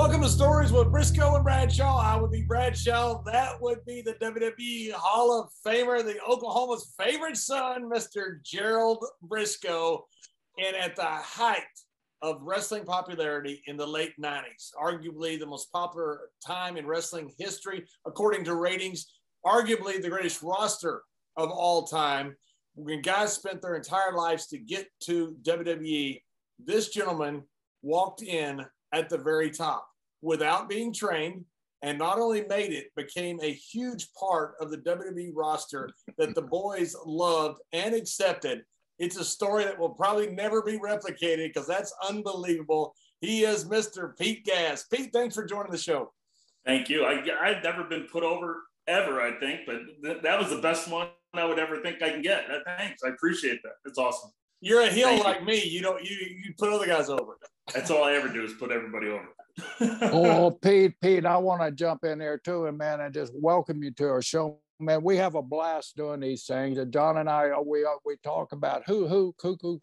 Welcome to Stories with Brisco and Bradshaw. I would be Bradshaw. That would be the WWE Hall of Famer, the Oklahoma's favorite son, Mr. Gerald Brisco. And at the height of wrestling popularity in the late 90s, arguably the most popular time in wrestling history, according to ratings, arguably the greatest roster of all time. When guys spent their entire lives to get to WWE, this gentleman walked in at the very top without being trained, and not only made it, became a huge part of the WWE roster that the boys loved and accepted. It's a story that will probably never be replicated because that's unbelievable. He is Mr. Pete Gas. Pete, thanks for joining the show. Thank you. I've never been put over ever, I think, but that was the best one I would ever think I can get. Thanks. I appreciate that. It's awesome. You're a heel like me. You put other guys over. That's all I ever do is put everybody over. Oh, Pete, I want to jump in there too, and man, I just welcome you to our show. Man, we have a blast doing these things. And John and I, we talk about who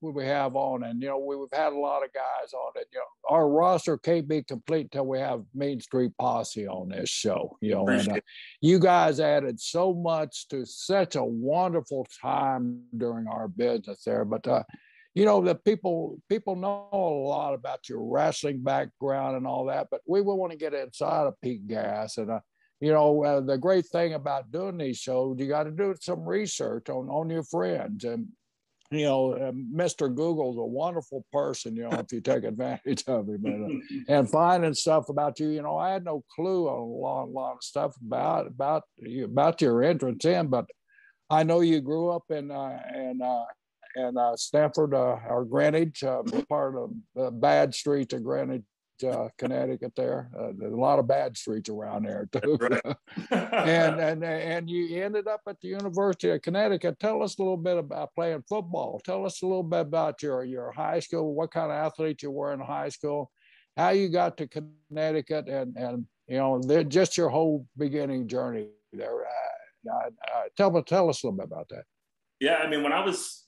we have on, and we've had a lot of guys on it. Our roster can't be complete till we have Main Street Posse on this show. And you guys added so much to such a wonderful time during our business there. But the people know a lot about your wrestling background and all that, but we will want to get inside of Pete Gas. And the great thing about doing these shows, you got to do some research on your friends. And, Mr. Google's a wonderful person, if you take advantage of him. And finding stuff about you, I had no clue on a lot of stuff about your entrance in, but I know you grew up in Stanford or Greenwich, part of the bad streets of Greenwich, Connecticut. There's a lot of bad streets around there too. Right. and you ended up at the University of Connecticut. Tell us a little bit about playing football. Tell us a little bit about your high school, what kind of athlete you were in high school, how you got to Connecticut, and just your whole beginning journey there. Tell us a little bit about that. Yeah, I mean, when I was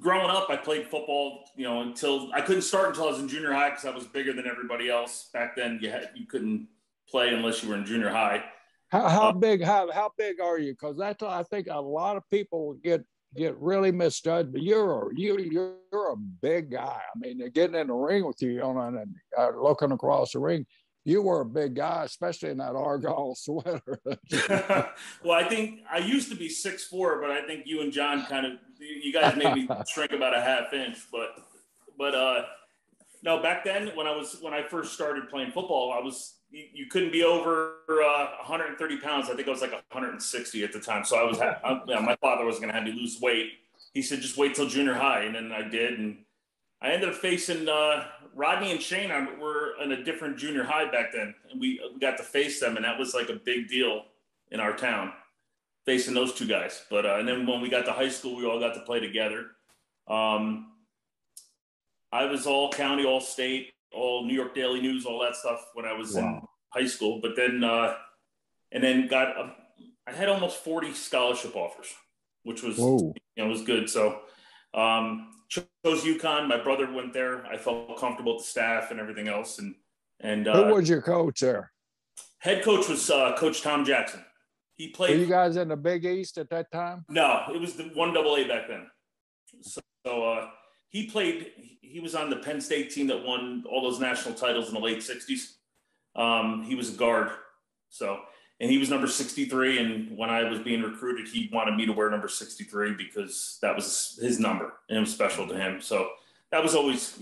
growing up, I played football, until I couldn't start until I was in junior high because I was bigger than everybody else. Back then, you couldn't play unless you were in junior high. How big are you? Because I think a lot of people get really misjudged. But you're a big guy. I mean, getting in the ring with you, and looking across the ring. You were a big guy, especially in that Argyle sweater. Well, I think I used to be 6'4", but I think you and John you guys made me shrink about a half inch. But no, back then when I first started playing football, you couldn't be over 130 pounds. I think I was like 160 at the time. So my father was going to have me lose weight. He said, just wait till junior high. And then I did. And I ended up facing Rodney and Shane. Were in a different junior high back then, and we got to face them, and that was like a big deal in our town, facing those two guys. But and then when we got to high school, we all got to play together. I was all county, all state, all New York Daily News, all that stuff when I was in high school. But then I had almost 40 scholarship offers, which was was good. So. Chose UConn. My brother went there. I felt comfortable with the staff and everything else. And who was your coach there? Head coach was Coach Tom Jackson. He played. Were you guys in the Big East at that time? No, it was the 1AA back then. So he played. He was on the Penn State team that won all those national titles in the late '60s. He was a guard. And he was number 63. And when I was being recruited, he wanted me to wear number 63 because that was his number and it was special to him. So that was always,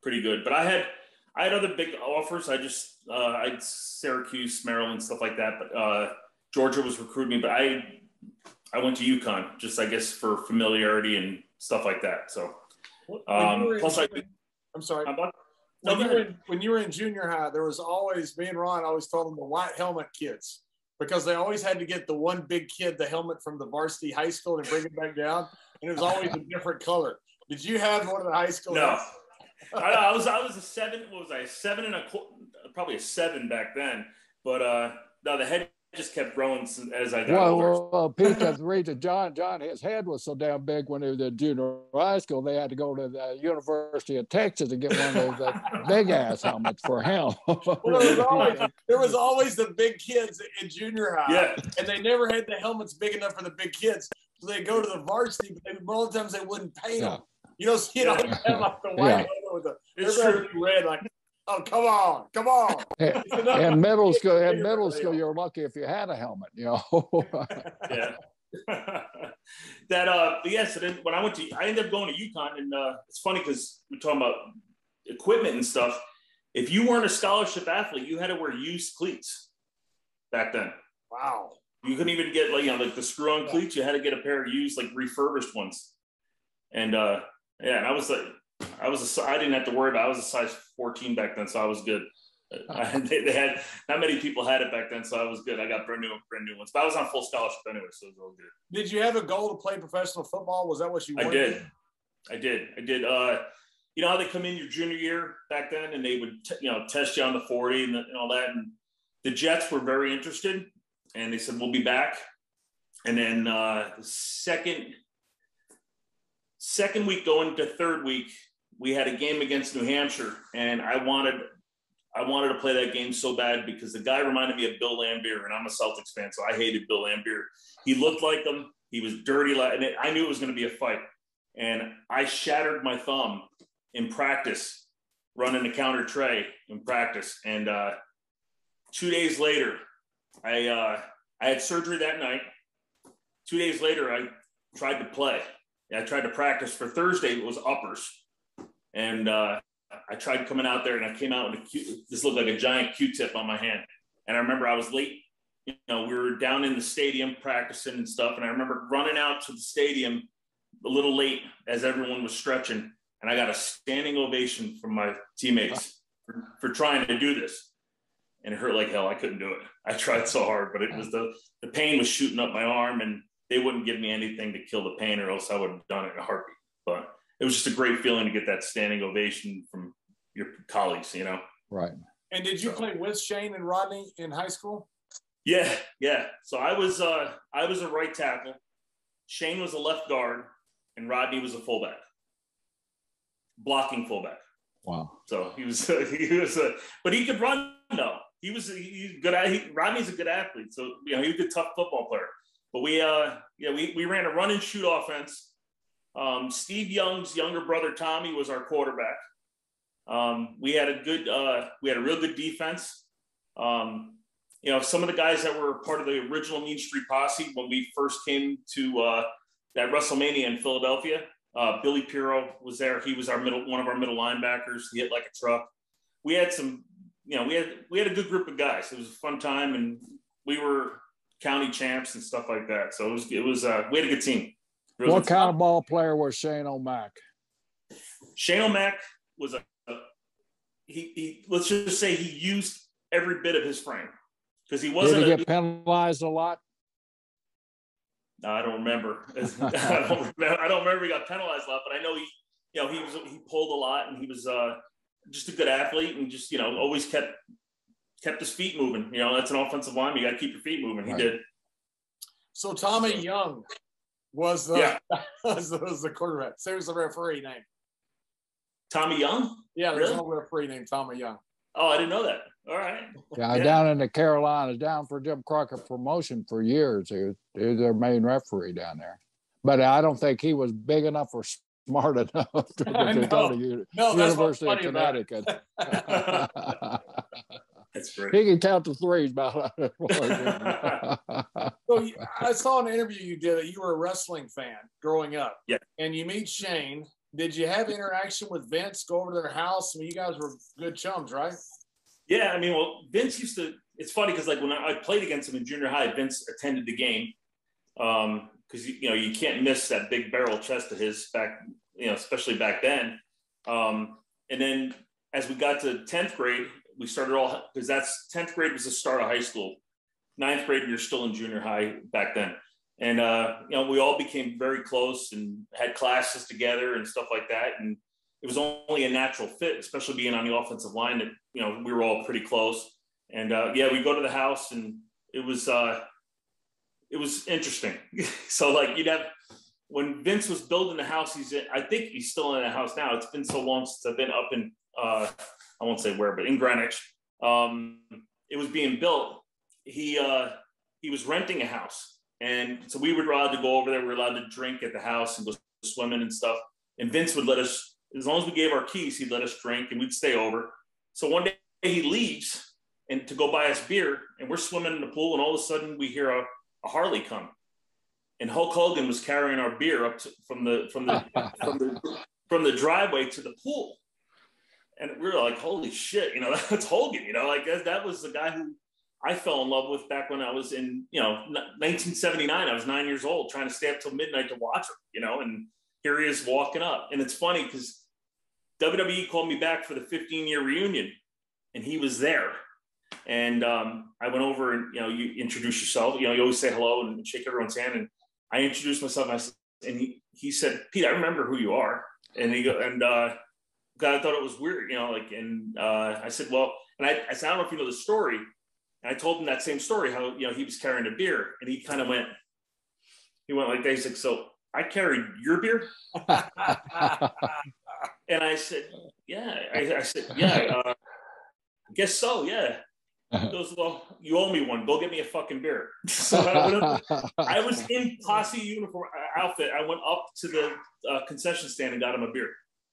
pretty good. But I had other big offers. I'd Syracuse, Maryland, stuff like that. But Georgia was recruiting me. But I went to UConn just, I guess, for familiarity and stuff like that. So I'm sorry. When you were in junior high, there was always, me and Ron always told them the white helmet kids, because they always had to get the one big kid the helmet from the varsity high school and bring it back down, and it was always a different color. Did you have one of the high school? No, I was a 7. What was I? 7 and a quarter, probably a 7 back then. But no, the head just kept growing as I got older. Well, Pete, that's the reason John, his head was so damn big when he was in junior high school. They had to go to the University of Texas to get one of those big ass helmets for him. Well, there was always the big kids in junior high, Yeah. and they never had the helmets big enough for the big kids. So they go to the varsity, but a lot of times they wouldn't paint them. You know, so you know, you have like the white helmet with the red, like, oh, come on. In middle school, you're lucky if you had a helmet, you know. Yeah. So then when I ended up going to UConn, and it's funny because we're talking about equipment and stuff. If you weren't a scholarship athlete, you had to wear used cleats back then. Wow. You couldn't even get like the screw-on cleats. You had to get a pair of used, like refurbished ones. And and I didn't have to worry about it. I was a size 14 back then, so I was good. They had, not many people had it back then, so I was good. I got brand new ones, but I was on full scholarship anyway, so it was all good. Did you have a goal to play professional football? Was that what you wanted? I did. You know how they come in your junior year back then, and they would test you on the 40 and all that. And the Jets were very interested, and they said we'll be back. And then the second week going to third week, we had a game against New Hampshire, and I wanted to play that game so bad because the guy reminded me of Bill Laimbeer, and I'm a Celtics fan, so I hated Bill Laimbeer. He looked like him. He was dirty, and I knew it was going to be a fight. And I shattered my thumb in practice, running the counter tray in practice. And 2 days later, I had surgery that night. 2 days later, I tried to play. I tried to practice for Thursday. It was uppers. And I tried coming out there, and I came out with this looked like a giant Q-tip on my hand. And I remember I was late. You know, we were down in the stadium practicing and stuff. And I remember running out to the stadium a little late as everyone was stretching. And I got a standing ovation from my teammates for trying to do this. And it hurt like hell. I couldn't do it. I tried so hard, but it was the pain was shooting up my arm, and they wouldn't give me anything to kill the pain, or else I would have done it in a heartbeat. But it was just a great feeling to get that standing ovation from your colleagues, you know? Right. And did you play with Shane and Rodney in high school? Yeah. So I was a right tackle. Shane was a left guard, and Rodney was a fullback, blocking fullback. Wow. So he was but he could run though. He's good. Rodney's a good athlete. So, you know, he was a tough football player. But we ran a run and shoot offense. Steve Young's younger brother, Tommy, was our quarterback. We had a real good defense. You know, some of the guys that were part of the original Mean Street Posse when we first came to that WrestleMania in Philadelphia, Billy Pirro was there. He was one of our middle linebackers. He hit like a truck. We had some, you know, we had a good group of guys. It was a fun time, and we were county champs and stuff like that. So we had a good team. What kind of ball player was Shane O'Mac? Shane O'Mac was he let's just say he used every bit of his frame, because he wasn't. Did he get penalized a lot? No, I don't remember. I don't remember he got penalized a lot, but I know he pulled a lot, and he was just a good athlete, and just, you know, always kept his feet moving. You know, that's an offensive lineman. You got to keep your feet moving. Right. He did. So Tommy Young was the quarterback. So there's a referee name. Tommy Young? Yeah, there's no referee named Tommy Young. Oh, I didn't know that. All right. Yeah, down in the Carolinas, down for Jim Crockett promotion for years. He was their main referee down there. But I don't think he was big enough or smart enough to go to University of Connecticut. That's great. He can count to threes. So I saw an interview you did that you were a wrestling fan growing up. Yeah. And you meet Shane. Did you have interaction with Vince? Go over to their house? I mean, you guys were good chums, right? Yeah, I mean, well, Vince used to. It's funny because, like, when I played against him in junior high, Vince attended the game because you can't miss that big barrel chest of his back, especially back then. And then as we got to 10th grade, we started because 10th grade was the start of high school. 9th grade, we were still in junior high back then. And, we all became very close and had classes together and stuff like that. And it was only a natural fit, especially being on the offensive line, that, we were all pretty close. And, we go to the house, and it was interesting. So like you'd have, when Vince was building the house, I think he's still in the house now. It's been so long since I've been up in, I won't say where, but in Greenwich. It was being built. He was renting a house. And so we were allowed to go over there. We were allowed to drink at the house and go swimming and stuff. And Vince would let us, as long as we gave our keys, he'd let us drink and we'd stay over. So one day he leaves and to go buy us beer, and we're swimming in the pool, and all of a sudden we hear a Harley come. And Hulk Hogan was carrying our beer up from the driveway to the pool. And we were like, holy shit, you know, that's Hogan, you know, like that was the guy who I fell in love with back when I was in, you know, 1979. I was 9 years old trying to stay up till midnight to watch him, you know, and here he is walking up. And it's funny because WWE called me back for the 15-year reunion, and he was there. And I went over and, you know, you introduce yourself, you know, you always say hello and shake everyone's hand. And I introduced myself, and he said, Pete, I remember who you are. And he go, and God, I thought it was weird, you know, like, and I said, well, and I said, I don't know if you know the story. And I told him that same story, how, you know, he was carrying a beer, and he kind of went like that. He's like, so I carried your beer? And I said, yeah. I said, yeah, I guess so, yeah. He goes, well, you owe me one. Go get me a fucking beer. So I was in posse uniform outfit. I went up to the concession stand and got him a beer.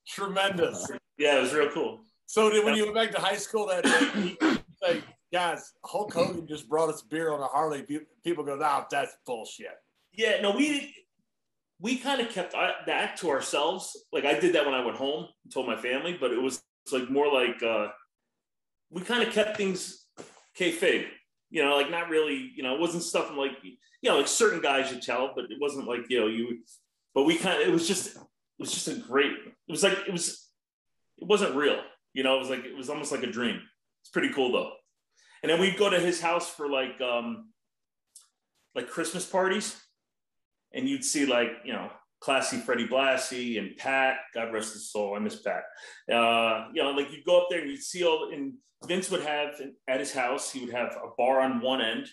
Tremendous. Yeah, it was real cool. So when you went back to high school that day, like, guys, Hulk Hogan just brought us beer on a Harley. People go, nah, that's bullshit. Yeah, no, we kind of kept that to ourselves. Like I did that when I went home and told my family, but it was like more like we kind of kept things kayfabe, you know, like not really, you know, it wasn't stuff like, you know, like certain guys you tell, but it wasn't like, you know, but we kind of, it was just a great, it wasn't real, you know, it was almost like a dream. It's pretty cool though. And then we'd go to his house for like Christmas parties, and you'd see like, you know, classy Freddie Blassie and Pat, God rest his soul, I miss Pat. You know, like you'd go up there and you'd see and Vince would have at his house, he would have a bar on one end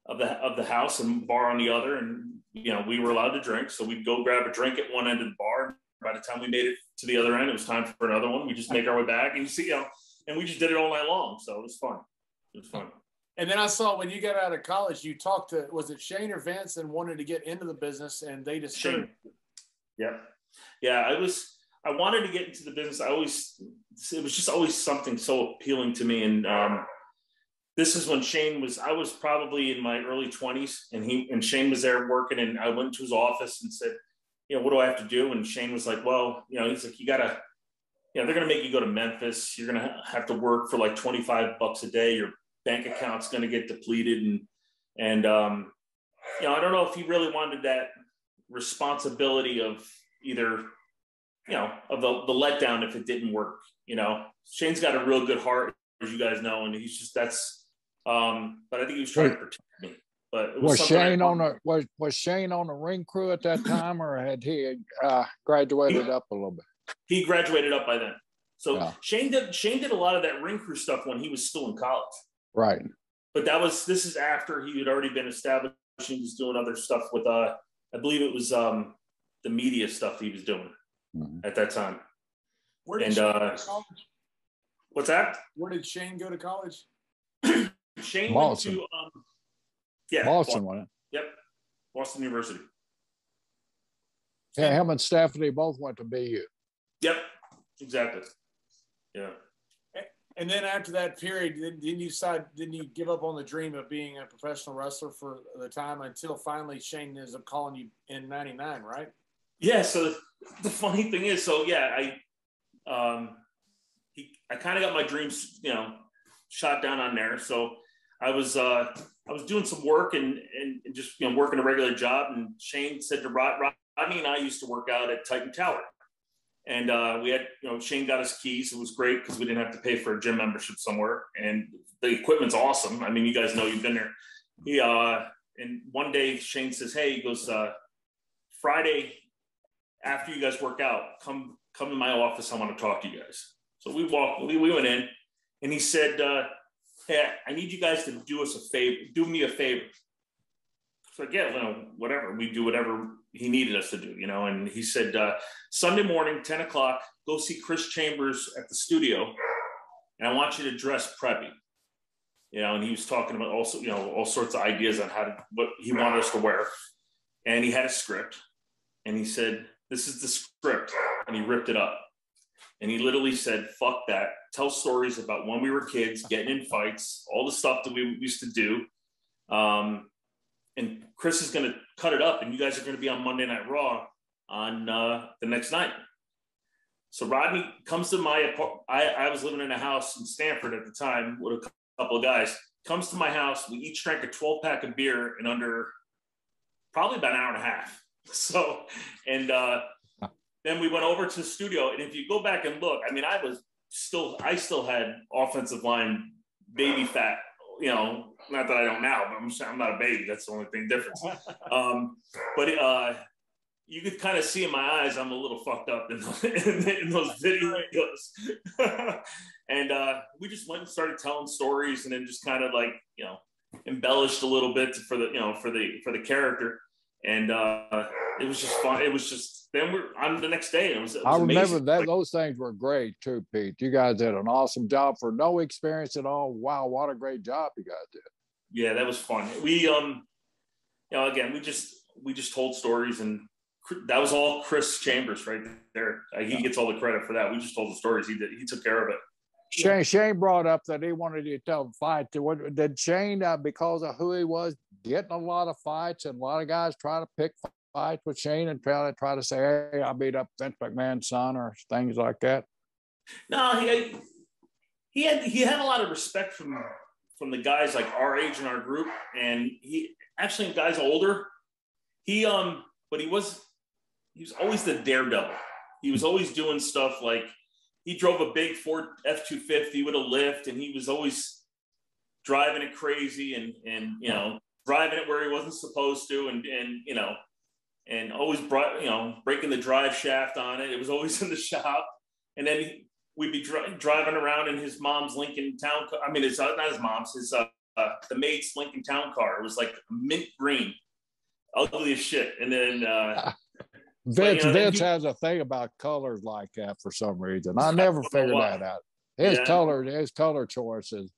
of the house and a bar on the other. And, you know, we were allowed to drink. So we'd go grab a drink at one end of the bar. By the time we made it to the other end, it was time for another one. We just make our way back, and you see, you know, and we just did it all night long. So it was fun. It was fun. And then I saw when you got out of college, you talked to, was it Shane or Vince, and wanted to get into the business, and they just Shane. Yeah. Yeah. I wanted to get into the business. It was just always something so appealing to me. And this is when I was probably in my early 20s, and Shane was there working, and I went to his office and said, you know, what do I have to do? And Shane was like, well, you know, he's like, you gotta, you know, they're going to make you go to Memphis. You're going to have to work for like $25 a day. Your bank account's going to get depleted. And you know, I don't know if he really wanted that responsibility of either, you know, of the letdown if it didn't work. You know, Shane's got a real good heart, as you guys know, and he's just, but I think he was trying to protect me. But was Shane on the ring crew at that time, or had he graduated up a little bit? He graduated up by then. So yeah. Shane did a lot of that ring crew stuff when he was still in college. Right. But this is after he had already been established. He was doing other stuff with I believe it was the media stuff he was doing at that time. Where did Shane go to college? What's that? Where did Shane go to college? Shane Boston. went to Boston, wasn't it? Yep. Boston University. Yeah, him and Stephanie both went to BU. Yep, exactly. Yeah. And then after that period, didn't you give up on the dream of being a professional wrestler for the time until finally Shane ends up calling you in '99, right? Yeah. So the funny thing is, so yeah, I kind of got my dreams, you know, shot down on there. So I was doing some work and just, you know, working a regular job. And Shane said to Rodney and I used to work out at Titan Tower. And we had, you know, Shane got us keys. It was great because we didn't have to pay for a gym membership somewhere. And the equipment's awesome. I mean, you guys know, you've been there. And one day Shane says, hey, he goes, Friday, after you guys work out, come to my office. I want to talk to you guys. So we went in, and he said, hey, I need you guys to do us a favor, do me a favor. So yeah, whatever. We do whatever he needed us to do, And he said, Sunday morning, 10 o'clock, go see Chris Chambers at the studio. And I want you to dress preppy. And he was talking about also, all sorts of ideas on what he wanted us to wear. And he had a script. And he said, this is the script. And he ripped it up. And he literally said, fuck that. Tell stories about when we were kids, getting in fights, all the stuff that we used to do. And Chris is going to cut it up, and you guys are going to be on Monday Night Raw on the next night. So Rodney comes to my apartment. I was living in a house in Stanford at the time with a couple of guys. Comes to my house. We each drank a 12-pack of beer in under probably about an hour and a half. So, and then we went over to the studio. And if you go back and look, I mean, I still had offensive line baby fat. Not that I don't now, but I'm not a baby. That's the only thing different. But you could kind of see in my eyes, I'm a little fucked up in those videos. And we just went and started telling stories, and then just kind of like, embellished a little bit for the character. And it was just fun. It was just, then we're on the next day. It was I remember amazing. that those things were great too, Pete. You guys did an awesome job for no experience at all. Wow, what a great job you guys did. Yeah, that was fun. We again, we just told stories, and that was all Chris Chambers right there. He gets all the credit for that. We just told the stories. He took care of it. Shane brought up that he wanted you to tell him fight. Did Shane, because of who he was, getting a lot of fights, and a lot of guys try to pick fights with Shane and try to say, hey, I beat up Vince McMahon's son or things like that? No, he had a lot of respect from the guys like our age in our group, and he actually, guys older, but he was always the daredevil. He was always doing stuff like, he drove a big Ford F-250 with a lift, and he was always driving it crazy and driving it where he wasn't supposed to, and always breaking the drive shaft on it. It was always in the shop. And then we'd be driving around in his mom's Lincoln Town car. I mean, it's not his mom's, the maid's Lincoln Town car. It was like mint green, ugly as shit. And then Vince has a thing about colors like that for some reason. I never figured that out. His color choice is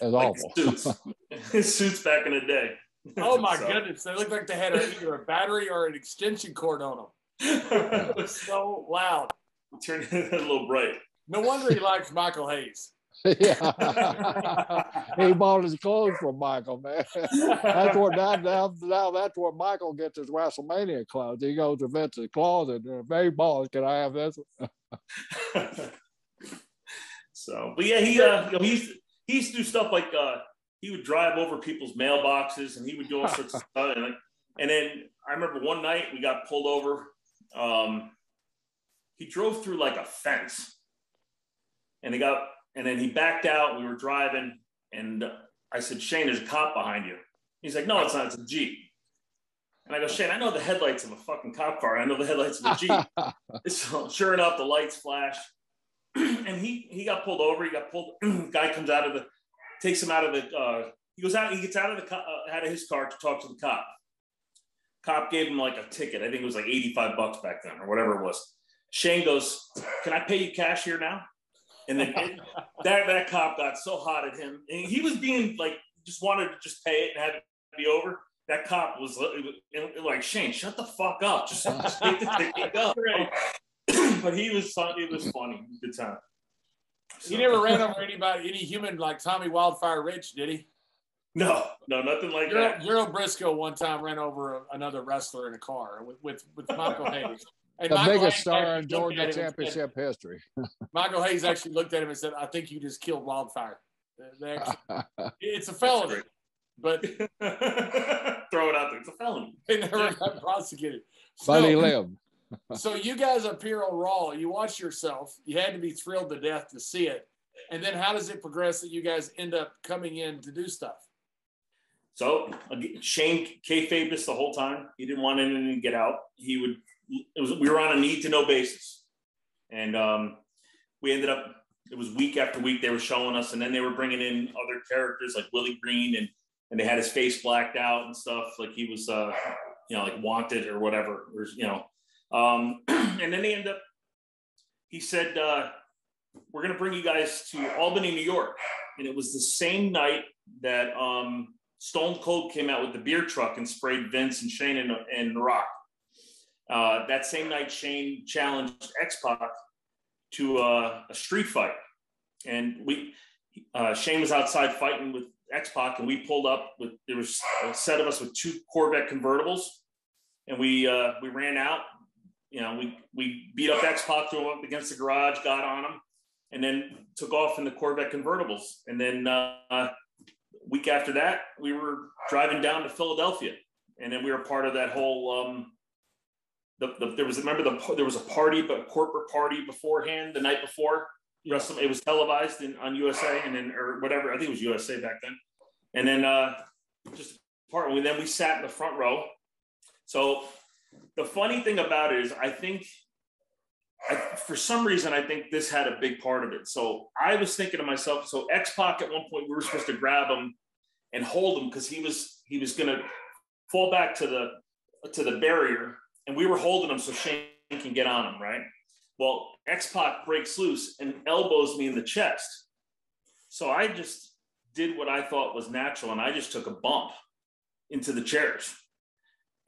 awful. His suits back in the day. Oh my goodness! They looked like they had either a battery or an extension cord on them. It was so loud. It turned a little bright. No wonder he likes Michael Hayes. Yeah, he bought his clothes from Michael, man. That's where now that's where Michael gets his WrestleMania clothes. He goes to Vince's closet and, hey, boss, can I have this? So, but yeah, he used to do stuff like he would drive over people's mailboxes, and he would do all sorts of stuff. And then I remember one night we got pulled over. He drove through like a fence, and then he backed out. We were driving, and I said, Shane, there's a cop behind you. He's like, no, it's not. It's a Jeep. And I go, Shane, I know the headlights of a fucking cop car. I know the headlights of a Jeep. So sure enough, the lights flash. And he got pulled over. He got pulled. Guy comes takes him out of the, he gets out of his car to talk to the cop. Cop gave him like a ticket. I think it was like $85 back then or whatever it was. Shane goes, can I pay you cash here now? And then that cop got so hot at him. And he was being like, just wanted to just pay it and have it be over. That cop was like, Shane, shut the fuck up. Just take the ticket up. But he was fun. It was funny. Good time. He never ran over any human like Tommy Wildfire Rich, did he? No, nothing like that. Gerald Brisco one time ran over another wrestler in a car with Michael Hayes. And the Michael biggest Hayes star in Georgia championship history. Michael Hayes actually looked at him and said, I think you just killed Wildfire. It's a felony. But throw it out there. It's a felony. They never got prosecuted. But he lived. So you guys up here on Raw, you watch yourself. You had to be thrilled to death to see it. And then how does it progress that you guys end up coming in to do stuff? So Shane kayfabed us the whole time. He didn't want anything to get out. We were on a need to know basis. And we ended up it was week after week they were showing us, and then they were bringing in other characters like Willie Green, and they had his face blacked out and stuff, like he was, like wanted or whatever, or, and then he said, we're going to bring you guys to Albany, New York. And it was the same night that Stone Cold came out with the beer truck and sprayed Vince and Shane and The Rock. That same night, Shane challenged X-Pac to a street fight. And Shane was outside fighting with X-Pac, and we pulled up there was a set of us with 2 Corvette convertibles, and we ran out. We beat up X-Pac, threw him up against the garage, got on him, and then took off in the Corvette convertibles. And then week after that, we were driving down to Philadelphia, and then we were part of that whole. There was a party, but a corporate party beforehand, the night before. It was televised on USA, and then or whatever. I think it was USA back then. And then then we sat in the front row. So the funny thing about it is, for some reason, I think this had a big part of it. So I was thinking to myself, so X-Pac at one point, we were supposed to grab him and hold him because he was going to fall back to the barrier, and we were holding him so Shane can get on him, right? Well, X-Pac breaks loose and elbows me in the chest. So I just did what I thought was natural, and I just took a bump into the chairs.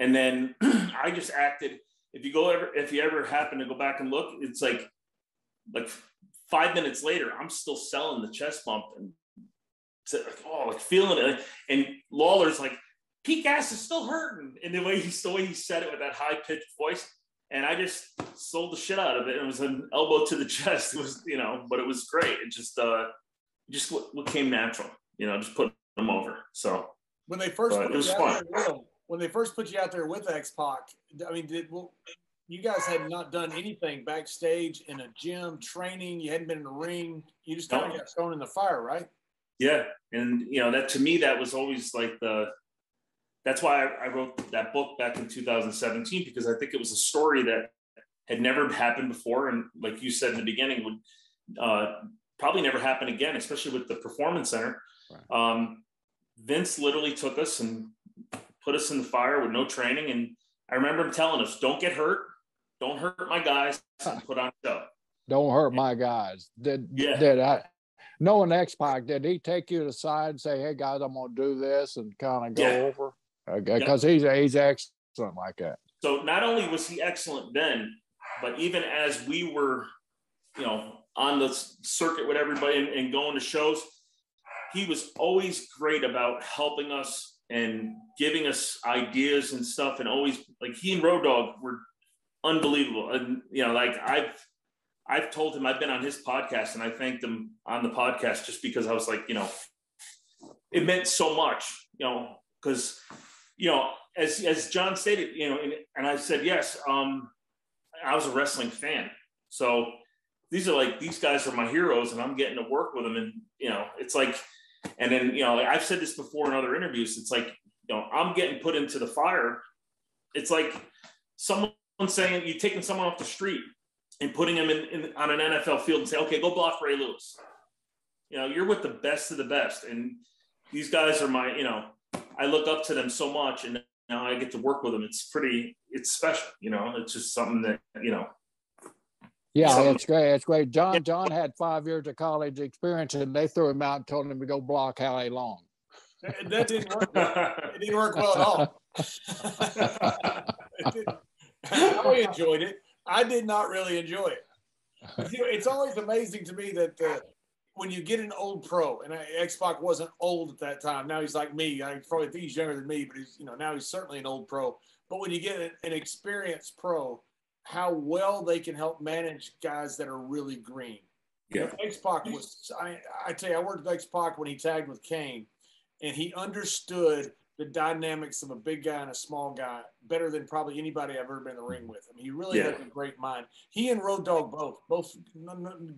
And then I just acted. If you ever happen to go back and look, it's like 5 minutes later, I'm still selling the chest bump and feeling it. And Lawler's like, "Peak ass is still hurting," and the way he said it with that high pitched voice. And I just sold the shit out of it. It was an elbow to the chest. It was, but it was great. It just what came natural, just putting them over. So when they first put you out there with X-Pac, I mean, you guys had not done anything backstage in a gym training? You hadn't been in the ring. You just kind of got thrown in the fire, right? Yeah, and that to me, that was always like that's why I wrote that book back in 2017, because I think it was a story that had never happened before. And like you said in the beginning, would probably never happen again, especially with the Performance Center. Right. Vince literally took us and put us in the fire with no training. And I remember him telling us, "Don't get hurt. Don't hurt my guys, and put on a show. Don't hurt my guys." Knowing X-Pac, did he take you to the side and say, "Hey guys, I'm going to do this," and kind of go over? Because he's excellent like that. So not only was he excellent then, but even as we were, on the circuit with everybody and going to shows, he was always great about helping us and giving us ideas and stuff. And always, like, he and Road Dogg were unbelievable. And, I've told him, I've been on his podcast, and I thanked him on the podcast just because I was like, it meant so much, because, as John stated, and I said, yes, I was a wrestling fan. So these guys are my heroes, and I'm getting to work with them. And, it's like, and then, I've said this before in other interviews, it's like, I'm getting put into the fire. It's like someone saying, you're taking someone off the street and putting him on an NFL field and say, "Okay, go block Ray Lewis." You're with the best of the best. And these guys are I look up to them so much, and now I get to work with them. It's special, it's just something that, Yeah, it's great. It's great. John had 5 years of college experience, and they threw him out and told him to go block Hallie Long. That didn't work well. It didn't work well at all. I enjoyed it. I did not really enjoy it. It's always amazing to me that when you get an old pro, and X-Pac wasn't old at that time. Now he's like me. I probably think he's younger than me, but he's, now he's certainly an old pro. But when you get an experienced pro, how well they can help manage guys that are really green. Yeah. X-Pac was, I tell you, I worked with X-Pac when he tagged with Kane, and he understood the dynamics of a big guy and a small guy better than probably anybody I've ever been in the ring with. I mean, he really has a great mind. He and Road Dogg both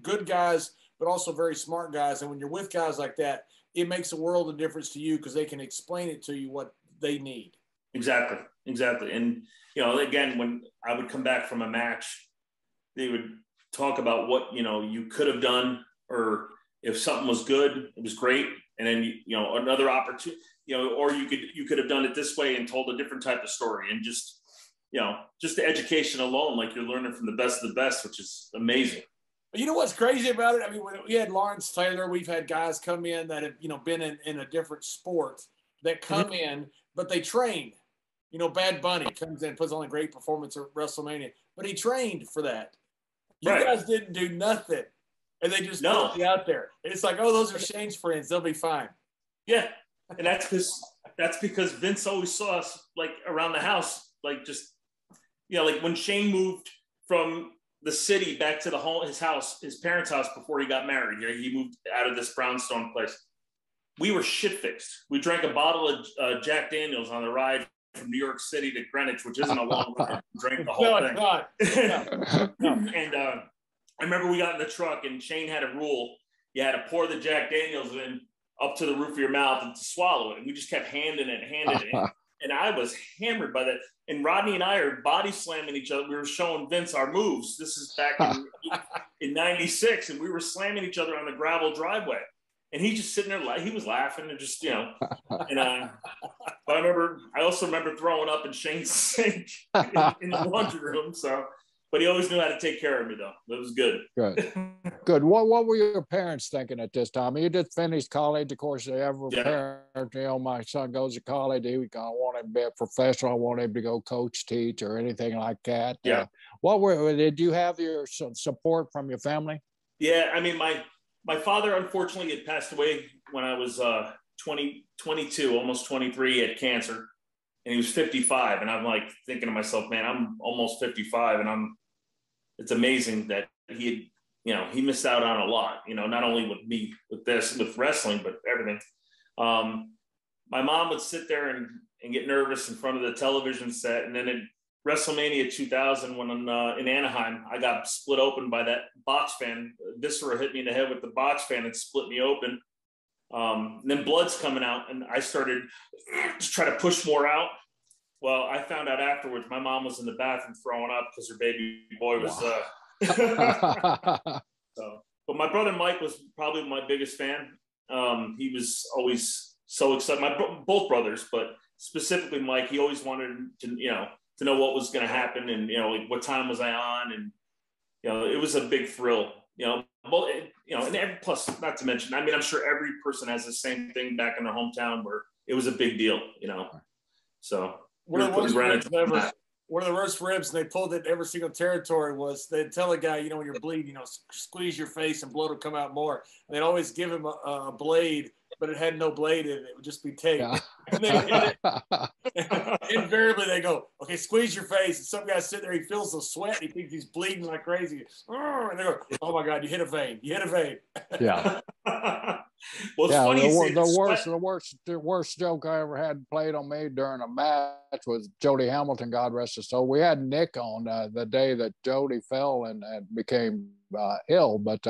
good guys, but also very smart guys. And when you're with guys like that, it makes a world of difference to you because they can explain it to you what they need. Exactly. And, again, when I would come back from a match, they would talk about what, you could have done or if something was good, it was great. And then, another opportunity, or you could have done it this way and told a different type of story. And just the education alone, like you're learning from the best of the best, which is amazing. You know what's crazy about it? I mean, when we had Lawrence Taylor, we've had guys come in that have, been in a different sport that come in, but they trained. Bad Bunny comes in, puts on a great performance at WrestleMania, but he trained for that. You guys didn't do nothing, and they just put you out there. It's like, oh, those are Shane's friends; they'll be fine. Yeah, and that's because Vince always saw us like around the house, like just like when Shane moved from the city back to his parents' house before he got married. He moved out of this brownstone place. We were shit faced. We drank a bottle of Jack Daniels on the ride from New York City to Greenwich, which isn't a long ride. Drank the whole thing. No. And I remember we got in the truck and Shane had a rule. You had to pour the Jack Daniels in up to the roof of your mouth and to swallow it. And we just kept handing it. And I was hammered by that. And Rodney and I are body slamming each other. We were showing Vince our moves. This is back in 96. And we were slamming each other on the gravel driveway. And he just sitting there, he was laughing and just, and but I also remember throwing up in Shane's sink in the laundry room. So, but he always knew how to take care of me though. That was good. Good. What were your parents thinking at this time? You just finished college. Of course, every parent, my son goes to college. He want him to be a professional. I want him to go coach, teach, or anything like that. Yeah. Did you have your support from your family? Yeah. I mean, my father, unfortunately, had passed away when I was 22, almost 23. He had cancer, and he was 55. And I'm like thinking to myself, man, I'm almost 55, and it's amazing that he missed out on a lot, not only with me, with wrestling, but everything. My mom would sit there and get nervous in front of the television set. And then at WrestleMania 2000, when in Anaheim, I got split open by that botch fan. Viscera hit me in the head with the botch fan and split me open. And then blood's coming out, and I started to try to push more out. Well, I found out afterwards my mom was in the bathroom throwing up because her baby boy was. But my brother Mike was probably my biggest fan. He was always so excited. Both brothers, but specifically Mike, he always wanted to know what was going to happen, and like what time was I on, and it was a big thrill. And plus, not to mention, I mean, I'm sure every person has the same thing back in their hometown where it was a big deal. So one of the worst ribs, and they pulled it every single territory, was they'd tell a guy, when you're bleeding, squeeze your face and blood will come out more. And they'd always give him a blade, but it had no blade in it. It would just be tape. Yeah. And they hit it. Invariably, they go, okay, squeeze your face. And some guy sitting there, he feels the sweat. He thinks he's bleeding like crazy. And they go, oh my God, you hit a vein. You hit a vein. Yeah. Well, it's funny. The worst joke I ever had played on me during a match was Jody Hamilton, God rest his soul. We had Nick on the day that Jody fell and became ill, but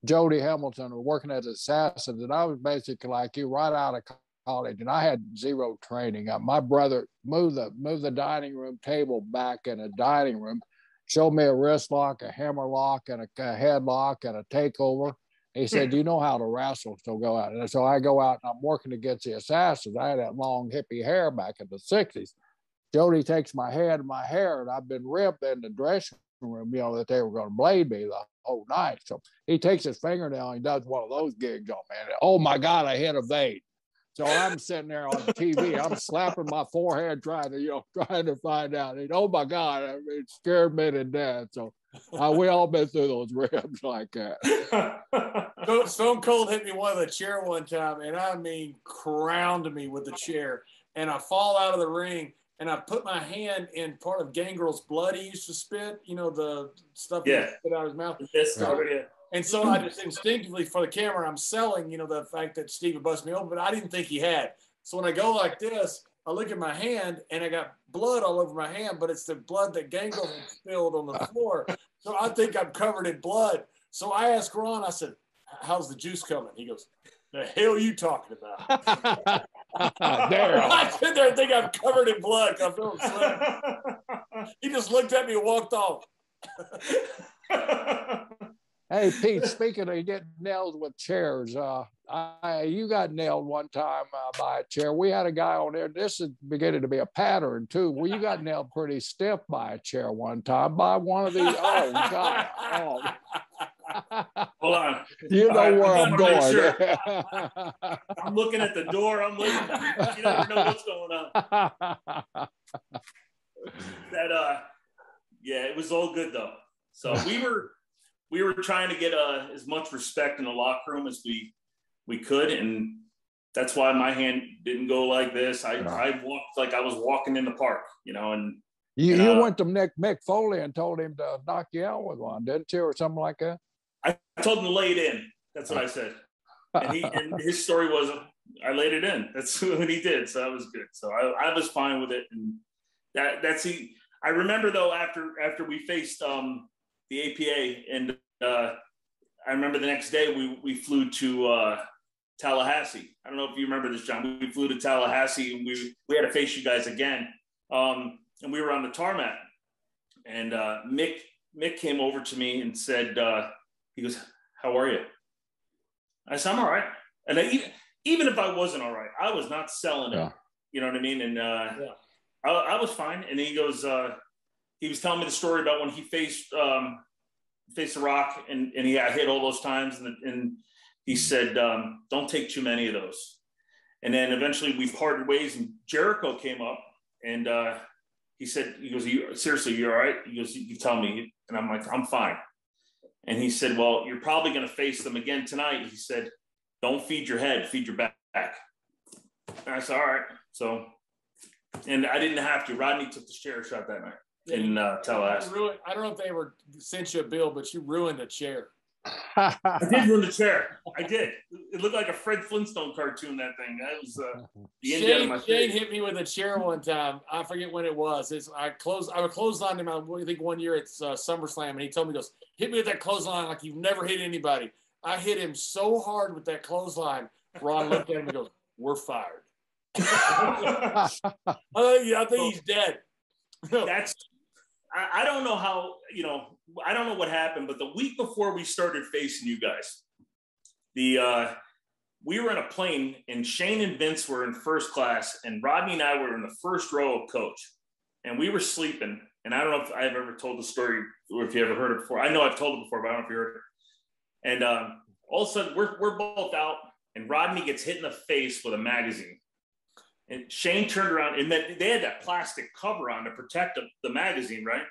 Jody Hamilton was working as Assassins, and I was basically like you, right out of college, and I had zero training. My brother moved the dining room table back in a dining room, showed me a wrist lock, a hammer lock, and a headlock, and a takeover. He said, "Do you know how to wrestle?" So go out. And so I go out, and I'm working against the Assassins. I had that long hippie hair back in the 60s. Jody takes my head and my hair, and I've been ripped in the dressing room, that they were going to blade me the whole night. So he takes his fingernail and he does one of those gigs on me. And, oh my God, I hit a vein. So I'm sitting there on the TV, I'm slapping my forehead, trying to find out. And, oh my God, it scared me to death. So we all been through those ribs like that. Stone Cold hit me one of the chair one time, and I mean crowned me with the chair. And I fall out of the ring, and I put my hand in part of Gangrel's blood he used to spit, the stuff he spit out of his mouth. And so I just instinctively, for the camera, I'm selling, the fact that Steve had busted me open, but I didn't think he had. So when I go like this, I look at my hand, and I got blood all over my hand, but it's the blood that Gangrel had spilled on the floor. So I think I'm covered in blood. So I asked Ron, I said, how's the juice coming? He goes, the hell are you talking about? I sit there and think I'm covered in blood. I feel slim. He just looked at me and walked off. Hey, Pete, speaking of getting nailed with chairs, you got nailed one time by a chair. We had a guy on there. This is beginning to be a pattern, too. Well, you got nailed pretty stiff by a chair one time by one of these. Oh, God. Oh. Hold on. You know where I'm going. Sure. I'm looking at the door. I'm listening. You never know what's going on. Yeah, it was all good, though. So we were trying to get as much respect in the locker room as we could, and that's why my hand didn't go like this. I walked like I was walking in the park, and you went to Mick Foley and told him to knock you out with one, didn't you, or something like that? I told him to lay it in. That's what I said, and his story was I laid it in. That's what he did, so that was good. So I was fine with it, and I remember though after we faced the APA, and I remember the next day we flew to Tallahassee. I don't know if you remember this, John. We flew to Tallahassee, and we had to face you guys again. And we were on the tarmac, and Mick came over to me and said, he goes, "How are you?" I said, "I'm all right." And even if I wasn't all right, I was not selling it. You know what I mean? And I was fine. And he goes, he was telling me the story about when he faced the Rock, and he got hit all those times, and he said, "Don't take too many of those." And then eventually we parted ways, and Jericho came up, and he goes, "Seriously, you all right?" He goes, "You tell me." And I'm like, "I'm fine." And he said, "Well, you're probably going to face them again tonight." He said, "Don't feed your head, feed your back." And I said, "All right." So, and I didn't have to. Rodney took the chair shot that night in Tallahassee. I don't know if they ever sent you a bill, but you ruined a chair. I did ruin the chair. I did. It looked like a Fred Flintstone cartoon, that thing. That was the end of my Shane hit me with a chair one time. I forget when it was. I would clothesline him, I think one year at SummerSlam, and he told me, he goes, "Hit me with that clothesline like you've never hit anybody." I hit him so hard with that clothesline. Ron looked at him and goes, "We're fired." I think he's dead. I don't know how, I don't know what happened, but the week before we started facing you guys, we were in a plane, and Shane and Vince were in first class, and Rodney and I were in the first row of coach, and we were sleeping. And I don't know if I've ever told the story or if you ever heard it before. I know I've told it before, but I don't know if you heard it. And all of a sudden we're both out, and Rodney gets hit in the face with a magazine. And Shane turned around, and they had that plastic cover on to protect the magazine, right?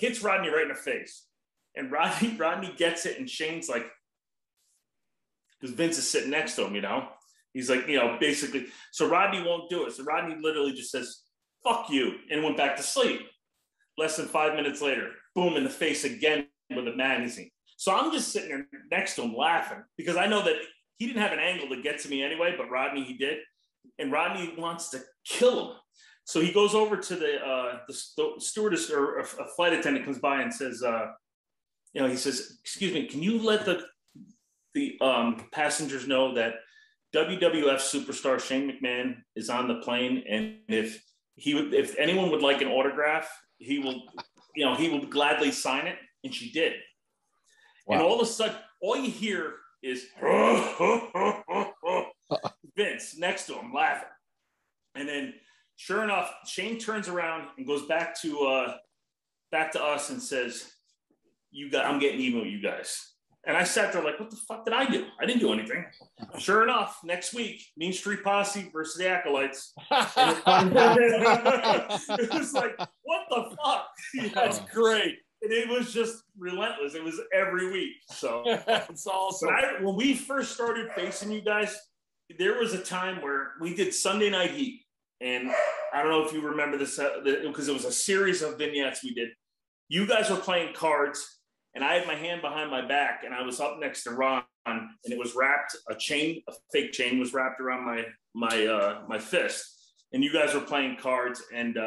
Hits Rodney right in the face. And Rodney gets it, and Shane's like, because Vince is sitting next to him, He's like, basically, so Rodney won't do it. So Rodney literally just says, "Fuck you," and went back to sleep. Less than 5 minutes later, boom, in the face again with a magazine. So I'm just sitting there next to him laughing, because I know that he didn't have an angle to get to me anyway, but Rodney, he did. And Rodney wants to kill him. So he goes over to the stewardess, or a flight attendant comes by and says, he says, "Excuse me, can you let the passengers know that WWF superstar Shane McMahon is on the plane, and if anyone would like an autograph, he will gladly sign it." And she did. Wow. And all of a sudden, all you hear is Vince next to him laughing. And then sure enough, Shane turns around and goes back to us and says, "I'm getting even with you guys." And I sat there like, what the fuck did I do? I didn't do anything. Sure enough, next week, Mean Street Posse versus the Acolytes. It was like, what the fuck? That's great. And it was just relentless. It was every week. So that's awesome. When we first started facing you guys, there was a time where we did Sunday Night Heat. And I don't know if you remember this, because it was a series of vignettes we did. You guys were playing cards, and I had my hand behind my back, and I was up next to Ron, and it was wrapped, a fake chain was wrapped around my fist. And you guys were playing cards, and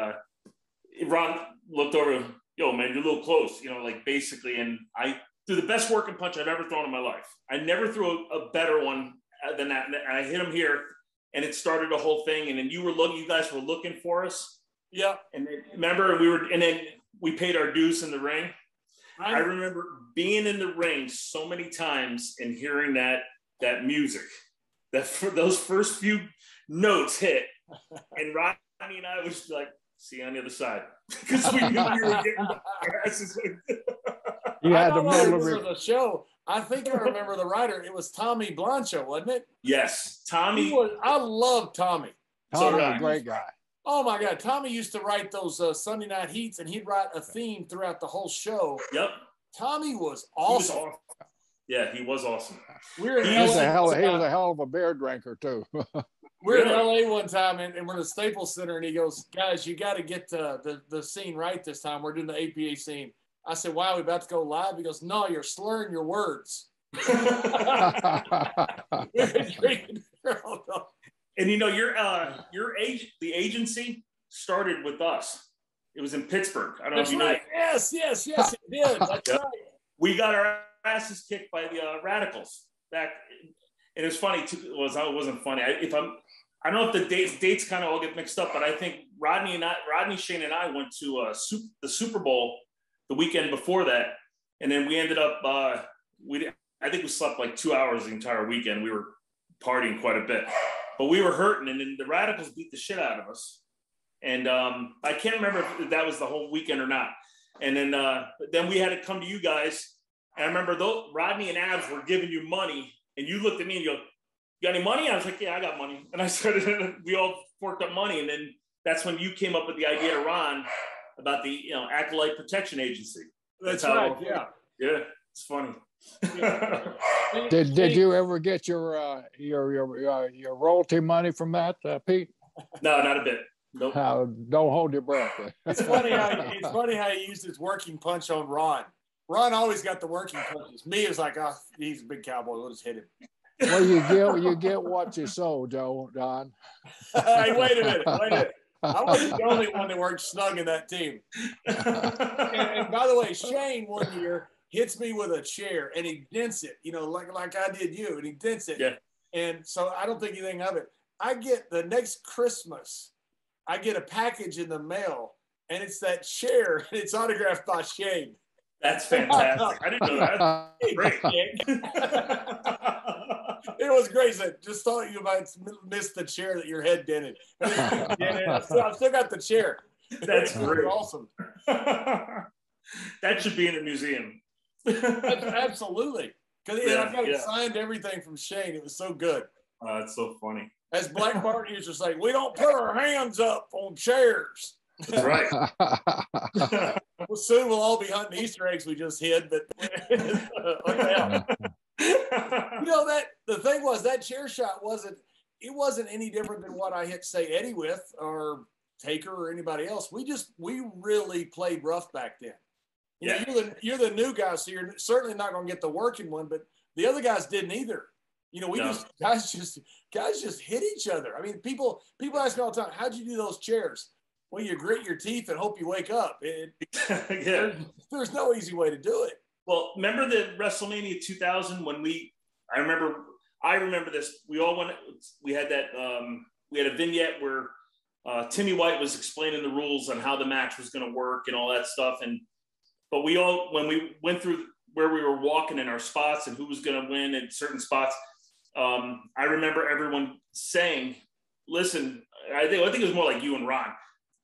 Ron looked over, "Yo, man, you're a little close," basically. And I threw the best working punch I've ever thrown in my life. I never threw a better one than that. And I hit him here, and it started a whole thing. And then you guys were looking for us. Yeah. And then, remember, and then we paid our dues in the ring. I remember being in the ring so many times and hearing that music, that for those first few notes hit, and Rodney and I was like, see you on the other side, because we knew we were getting our asses. You I had don't to remember the show. I think I remember the writer. It was Tommy Blancho, wasn't it? Yes, Tommy. I love Tommy. Tommy's a great guy. Oh my God, Tommy used to write those Sunday night heats, and he'd write a theme throughout the whole show. Yep. Tommy was awesome. Yeah, he was awesome. He was a hell of a beer drinker too. We're in LA one time, and we're in the Staples Center, and he goes, "Guys, you got to get the scene right this time. We're doing the APA scene." I said, "Wow, we about to go live?" He goes, "No, you're slurring your words." And you know, the agency started with us. It was in Pittsburgh. I don't know if you know. Yes, it did. That's right. We got our asses kicked by the Radicals back, and it's funny too. It wasn't funny. I don't know if the dates kind of all get mixed up, but I think Rodney, Shane, and I went to the Super Bowl the weekend before that, and then we ended up I think we slept like 2 hours the entire weekend. We were partying quite a bit, but we were hurting, and then the Radicals beat the shit out of us. And I can't remember if that was the whole weekend or not. And then we had to come to you guys. And I remember Rodney and Abs were giving you money, and you looked at me and you go, "You got any money?" I was like, "Yeah, I got money." And I started. We all forked up money, and then that's when you came up with the idea to Ron about the Acolyte Protection Agency. That's right. Yeah, it's funny. Did you ever get your royalty money from that, Pete? No, not a bit. Nope. Don't hold your breath. It's funny how he used his working punch on Ron. Ron always got the working punches. Me, it was like, oh, he's a big cowboy. We'll just hit him. Well, you get what you sow, Don. Hey, wait a minute. I wasn't the only one that worked snug in that team. And by the way, Shane one year hits me with a chair and he dents it, like I did you, and he dents it. Yeah. And so I don't think anything of it. I get the next Christmas, I get a package in the mail, and it's that chair, and it's autographed by Shane. That's fantastic. I didn't know that. Great. It was great. So just thought you might miss the chair that your head dented. I've still got the chair. That's great. Awesome. That should be in a museum. Absolutely. Because I've got signed everything from Shane. It was so good. That's so funny. As Black Martin used to say, we don't put our hands up on chairs. That's right. Well, soon we'll all be hunting Easter eggs we just hid, but the thing was that chair shot wasn't any different than what I hit, say, Eddie with or Taker or anybody else. We really played rough back then. You're the new guy, so you're certainly not going to get the working one, but the other guys didn't either. Guys just hit each other. I mean, people ask me all the time, how'd you do those chairs? Well, you grit your teeth and hope you wake up. There's no easy way to do it. Well, remember the WrestleMania 2000 when I remember this. We all went. We had a vignette where Timmy White was explaining the rules on how the match was going to work and all that stuff. But when we went through where we were walking in our spots and who was going to win in certain spots, I remember everyone saying, "Listen," I think it was more like you and Ron.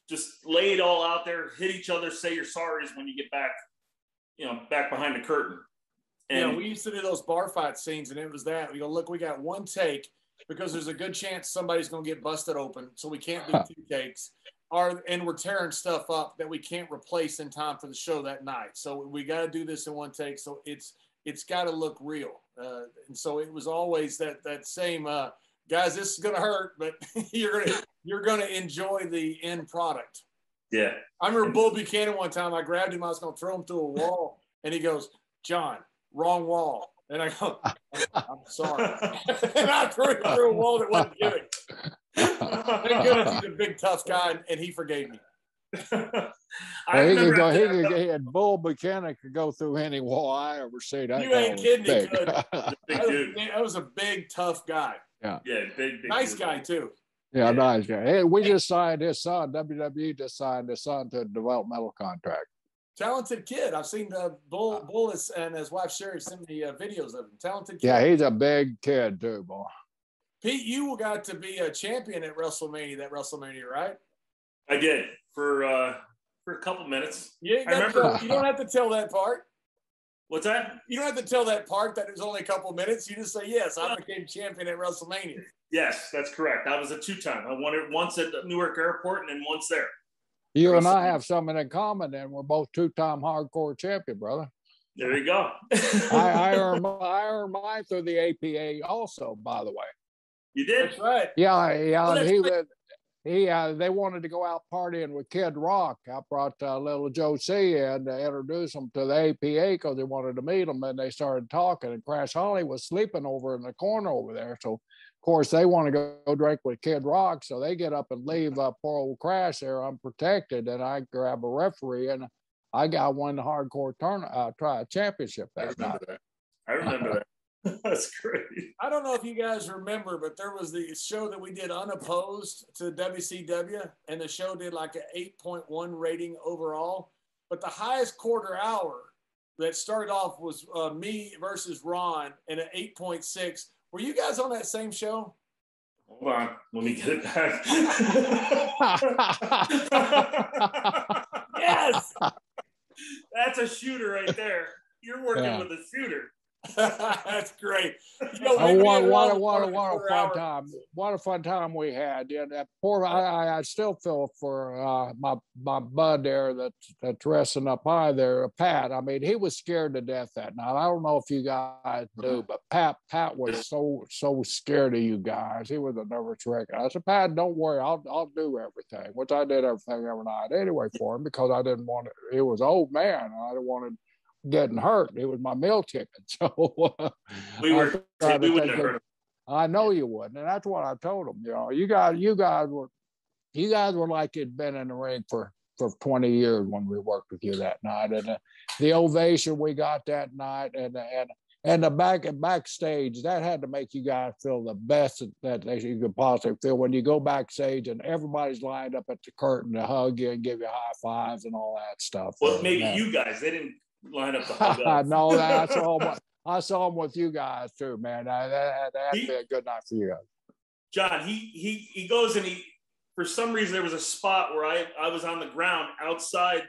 Just lay it all out there, hit each other, say your sorries when you get back, back behind the curtain. And we used to do those bar fight scenes, and it was that. We go, look, we got one take because there's a good chance somebody's going to get busted open, so we can't do two takes. And we're tearing stuff up that we can't replace in time for the show that night. So we got to do this in one take. So it's got to look real. And so it was always that same. Guys, this is gonna hurt, but you're gonna enjoy the end product. Yeah. I remember Bull Buchanan one time. I grabbed him. I was gonna throw him through a wall, and he goes, "John, wrong wall." And I go, "I'm sorry." And I threw him through a wall that wasn't giving. Thank goodness he's a big tough guy, and he forgave me. Bull Buchanan could go through any wall I ever see. You ain't kidding, he could. That was a big, tough guy. Yeah, big nice guy too. Yeah, nice guy. Hey, we just signed his son. WWE just signed his son to a developmental contract. Talented kid. I've seen the Bull and his wife Sherry send me videos of him. Talented kid. Yeah, he's a big kid too, boy. Pete, you got to be a champion at WrestleMania, right? I did for a couple minutes. You don't have to tell that part. What's that? You don't have to tell that part that it was only a couple of minutes. You just say, yes, I became champion at WrestleMania. Yes, that's correct. I was a 2-time. I won it once at Newark Airport and then once there. You and I have something in common, and we're both 2-time hardcore champion, brother. There you go. I earned mine through the APA also, by the way. You did? That's right. Yeah. They wanted to go out partying with Kid Rock. I brought little Joe C in to introduce them to the APA because they wanted to meet him, and they started talking. And Crash Holly was sleeping over in the corner over there, so of course they want to go drink with Kid Rock, so they get up and leave poor old Crash there unprotected, and I grab a referee and I won the hardcore championship that night. I remember that. That's great. I don't know if you guys remember, but there was the show that we did unopposed to WCW, and the show did like an 8.1 rating overall. But the highest quarter hour that started off was me versus Ron and an 8.6. Were you guys on that same show? Hold on, let me get it back. Yes, that's a shooter right there. You're working with a shooter. That's great. What a fun time we had. Yeah, I still feel for my bud there that's dressing up high there, Pat. I mean, he was scared to death that night. I don't know if you guys do, but Pat was so scared of you guys. He was a nervous wreck. I said, Pat, don't worry, I'll do everything, which I did everything every night anyway for him because I didn't want it. He was old man, and I didn't want to getting hurt. It was my meal ticket. So we wouldn't have hurt. I know you wouldn't, and that's what I told him. You guys were like you'd been in the ring for 20 years when we worked with you that night, and the ovation we got that night, and the backstage, that had to make you guys feel the best that you could possibly feel when you go backstage and everybody's lined up at the curtain to hug you and give you high fives and all that stuff. Well, maybe you guys, they didn't line up the hug. No, I saw him with you guys too, man. That'd be a good night for you guys. John, he goes and for some reason there was a spot where I was on the ground outside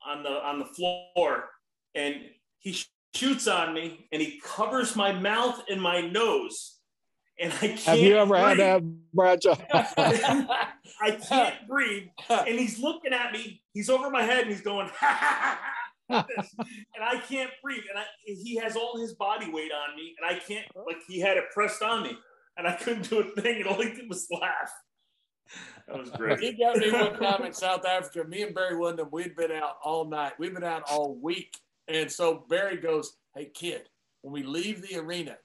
on the floor, and he shoots on me and he covers my mouth and my nose, and I can't. Have you ever breathe. had that, Bradshaw? I can't breathe, and he's looking at me. He's over my head and he's going, ha ha ha. And I can't breathe, and he has all his body weight on me, and I can't, like, he had it pressed on me, and I couldn't do a thing, and all he did was laugh. That was great. He got me one time in South Africa. Me and Barry Windham, we'd been out all night. We'd been out all week, and so Barry goes, "Hey kid, when we leave the arena,"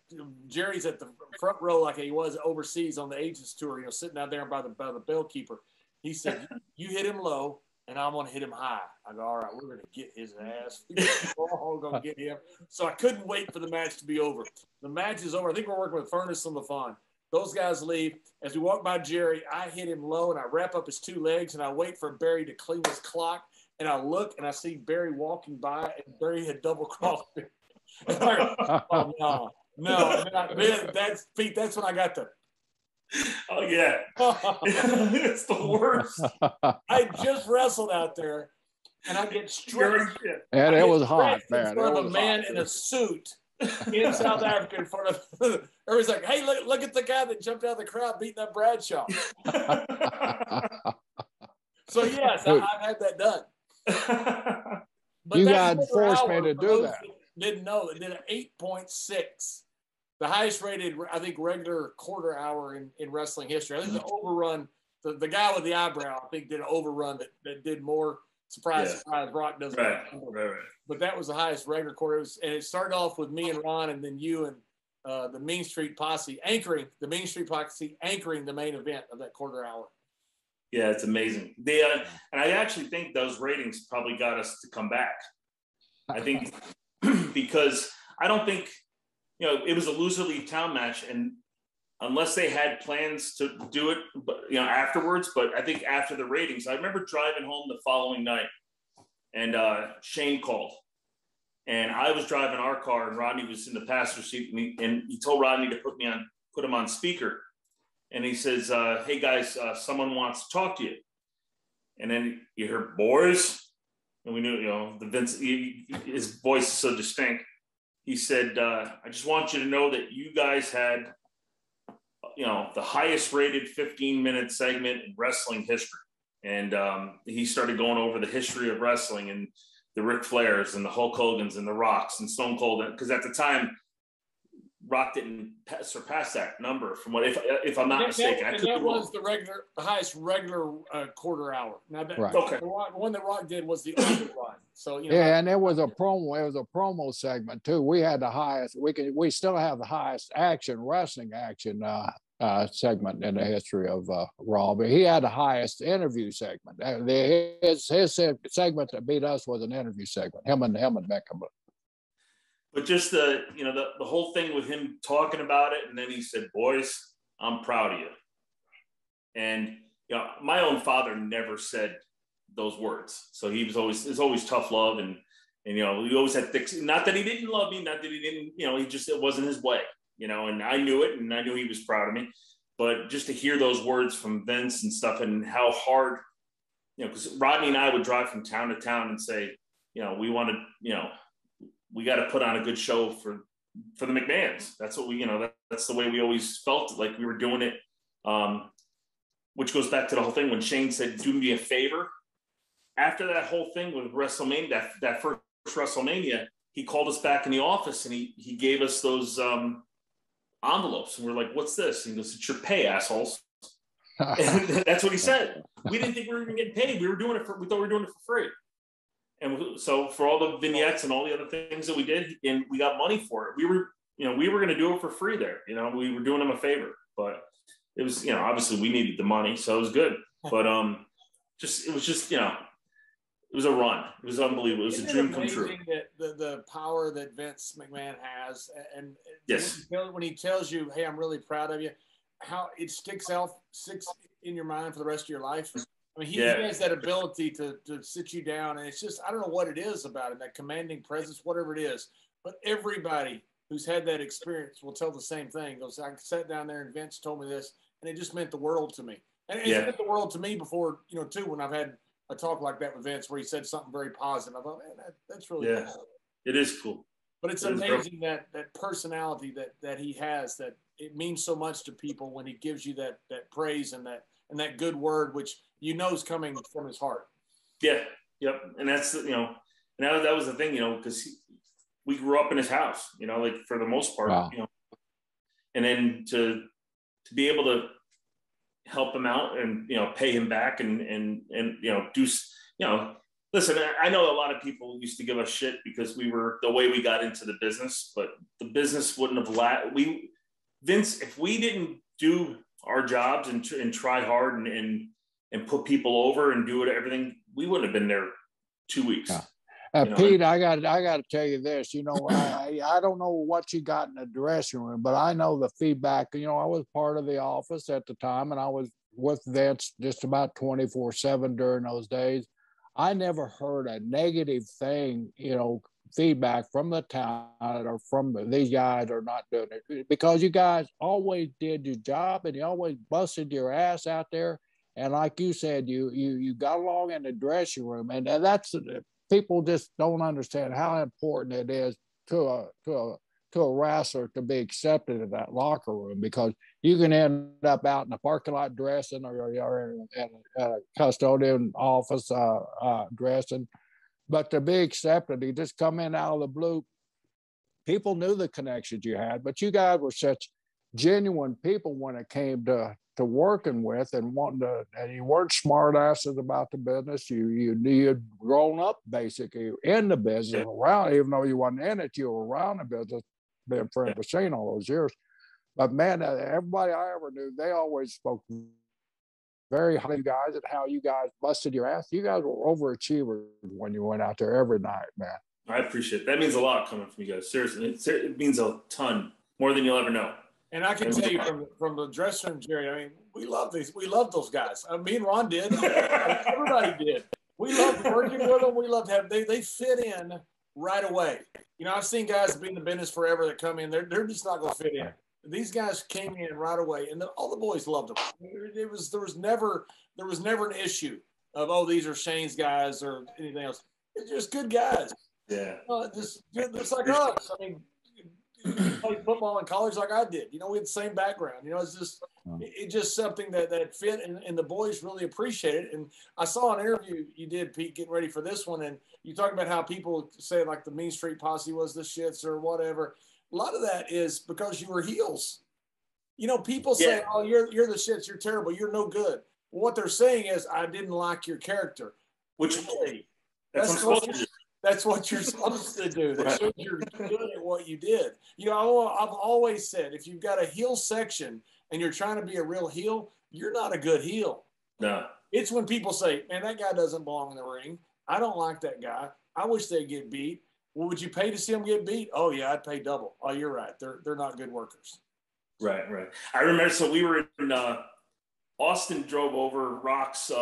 Jerry's at the front row like he was overseas on the agents tour, sitting out there by the bellkeeper. He said, "You hit him low, and I'm going to hit him high." I go, "All right, we're going to get his ass. We're all going to get him." So I couldn't wait for the match to be over. The match is over. I think we're working with Furnace on the Fawn. Those guys leave. As we walk by Jerry, I hit him low, and I wrap up his two legs, and I wait for Barry to clean his clock. And I look, and I see Barry walking by, and Barry had double-crossed me. Oh, no. That's Pete. That's when I got the. Oh yeah, it's the worst. I just wrestled out there, and I get stretched. And it was hot, man. In front of a man in a suit in South Africa, in front of everybody's like, "Hey, look at the guy that jumped out of the crowd beating up Bradshaw." So yes, I've had that done. But you guys forced me to do that. Didn't know it did an 8.6. The highest rated, I think, regular quarter hour in wrestling history. I think the overrun, the guy with the eyebrow, I think, did an overrun that did more. Surprise. Rock doesn't. Right. But that was the highest regular quarter. And it started off with me and Ron, and then you and the Mean Street Posse anchoring the main event of that quarter hour. Yeah, it's amazing. And I actually think those ratings probably got us to come back. I think because I don't think, it was a loser leave town match, and unless they had plans to do it, afterwards. But I think after the ratings, I remember driving home the following night, and Shane called. And I was driving our car, and Rodney was in the passenger seat, and he told Rodney to put him on speaker. And he says, "Hey guys, someone wants to talk to you." And then you hear "boys," and we knew, the Vince. His voice is so distinct. He said, "I just want you to know that you guys had, the highest rated 15-minute segment in wrestling history." And he started going over the history of wrestling and the Ric Flairs and the Hulk Hogans and the Rocks and Stone Cold, because at the time, Rock didn't surpass that number, from what, if I'm not mistaken. That was the highest regular quarter hour. Now, right. Okay. The one that Rock did was the Open Run. So and it was a promo. It was a promo segment too. We had the highest. We still have the highest wrestling action segment in the history of Raw. But he had the highest interview segment. His segment that beat us was an interview segment. Him and Beckham. But just the whole thing with him talking about it, and then he said, "Boys, I'm proud of you." And my own father never said those words, so it's always tough love, and we always had thick. Not that he didn't love me, not that he didn't, it wasn't his way, and I knew it, and I knew he was proud of me. But just to hear those words from Vince and stuff, and how hard, because Rodney and I would drive from town to town and say, we want to, we got to put on a good show for the McMahons. That's what that's the way we always felt like we were doing it. Which goes back to the whole thing when Shane said, "Do me a favor." After that whole thing with WrestleMania, that first WrestleMania, he called us back in the office and he gave us those envelopes. And we're like, "What's this?" And he goes, "It's your pay, assholes." And that's what he said. We didn't think we were even getting paid. We thought we were doing it for free. And so for all the vignettes and all the other things that we did, and we got money for it, we were going to do it for free there. We were doing them a favor, but it was, obviously we needed the money, so it was good. But it was a run. It was unbelievable. It was a dream come true. The power that Vince McMahon has, and yes, when he tells you, "Hey, I'm really proud of you," how it sticks in your mind for the rest of your life. I mean, he has that ability to sit you down, and it's just, I don't know what it is about him, that commanding presence, whatever it is. But everybody who's had that experience will tell the same thing. Goes, "I sat down there and Vince told me this, and it just meant the world to me." And it's meant the world to me before, too, when I've had a talk like that with Vince where he said something very positive. I thought, man, that's really cool. It is cool. But it's amazing that personality that he has, that it means so much to people when he gives you that praise and that good word, which is coming from his heart. Yeah. Yep. And that's, and that was the thing, because we grew up in his house, like for the most part, wow. And then to be able to help him out and, pay him back and do, listen, I know a lot of people used to give us shit because we were the way we got into the business, but the business wouldn't have Vince, if we didn't do our jobs and try hard and put people over and do everything, we wouldn't have been there 2 weeks. Yeah. Pete, I got to tell you this. I don't know what you got in the dressing room, but I know the feedback. I was part of the office at the time, and I was with Vince just about 24/7 during those days. I never heard a negative thing, feedback from the talent or from these guys are not doing it, because you guys always did your job and you always busted your ass out there. And like you said, you got along in the dressing room, and that's, people just don't understand how important it is to a wrestler to be accepted in that locker room, because you can end up out in the parking lot dressing, or in a custodian office dressing. But to be accepted, you just come in out of the blue. People knew the connections you had, but you guys were such genuine people when it came to working with and wanting to, and you weren't smart asses about the business. You'd grown up basically in the business around, even though you weren't in it, you were around the business, being friends with Shane all those years. But man, everybody I ever knew, they always spoke very highly of you guys and how you guys busted your ass. You guys were overachievers when you went out there every night, man. I appreciate it. That means a lot coming from you guys. Seriously, it means a ton, more than you'll ever know. And I can tell you from the dressing room, Jerry, I mean, we love those guys. Me and Ron did. Everybody did. We loved working with them. We loved having they fit in right away. You know, I've seen guys be in the business forever that come in. They're just not going to fit in. These guys came in right away, and all the boys loved them. There was never an issue of, oh, these are Shane's guys or anything else. It's just good guys. Yeah. Just like us. I mean, you played football in college like I did. You know, we had the same background. You know, it's just something that fit, and the boys really appreciate it. And I saw an interview you did, Pete, getting ready for this one, and you talked about how people say like the Mean Street Posse was the shits or whatever. A lot of that is because you were heels. You know, people say, "Oh, you're the shits. You're terrible. You're no good." Well, what they're saying is, "I didn't like your character." Which really, that's what you're supposed to do. That shows you're good at what you did. You know, I've always said, if you've got a heel section and you're trying to be a real heel, you're not a good heel. No. It's when people say, "Man, that guy doesn't belong in the ring. I don't like that guy. I wish they'd get beat." Well, would you pay to see them get beat? Oh yeah, I'd pay double. Oh, you're right. They're not good workers. Right. I remember. So we were in Austin. Drove over Rock's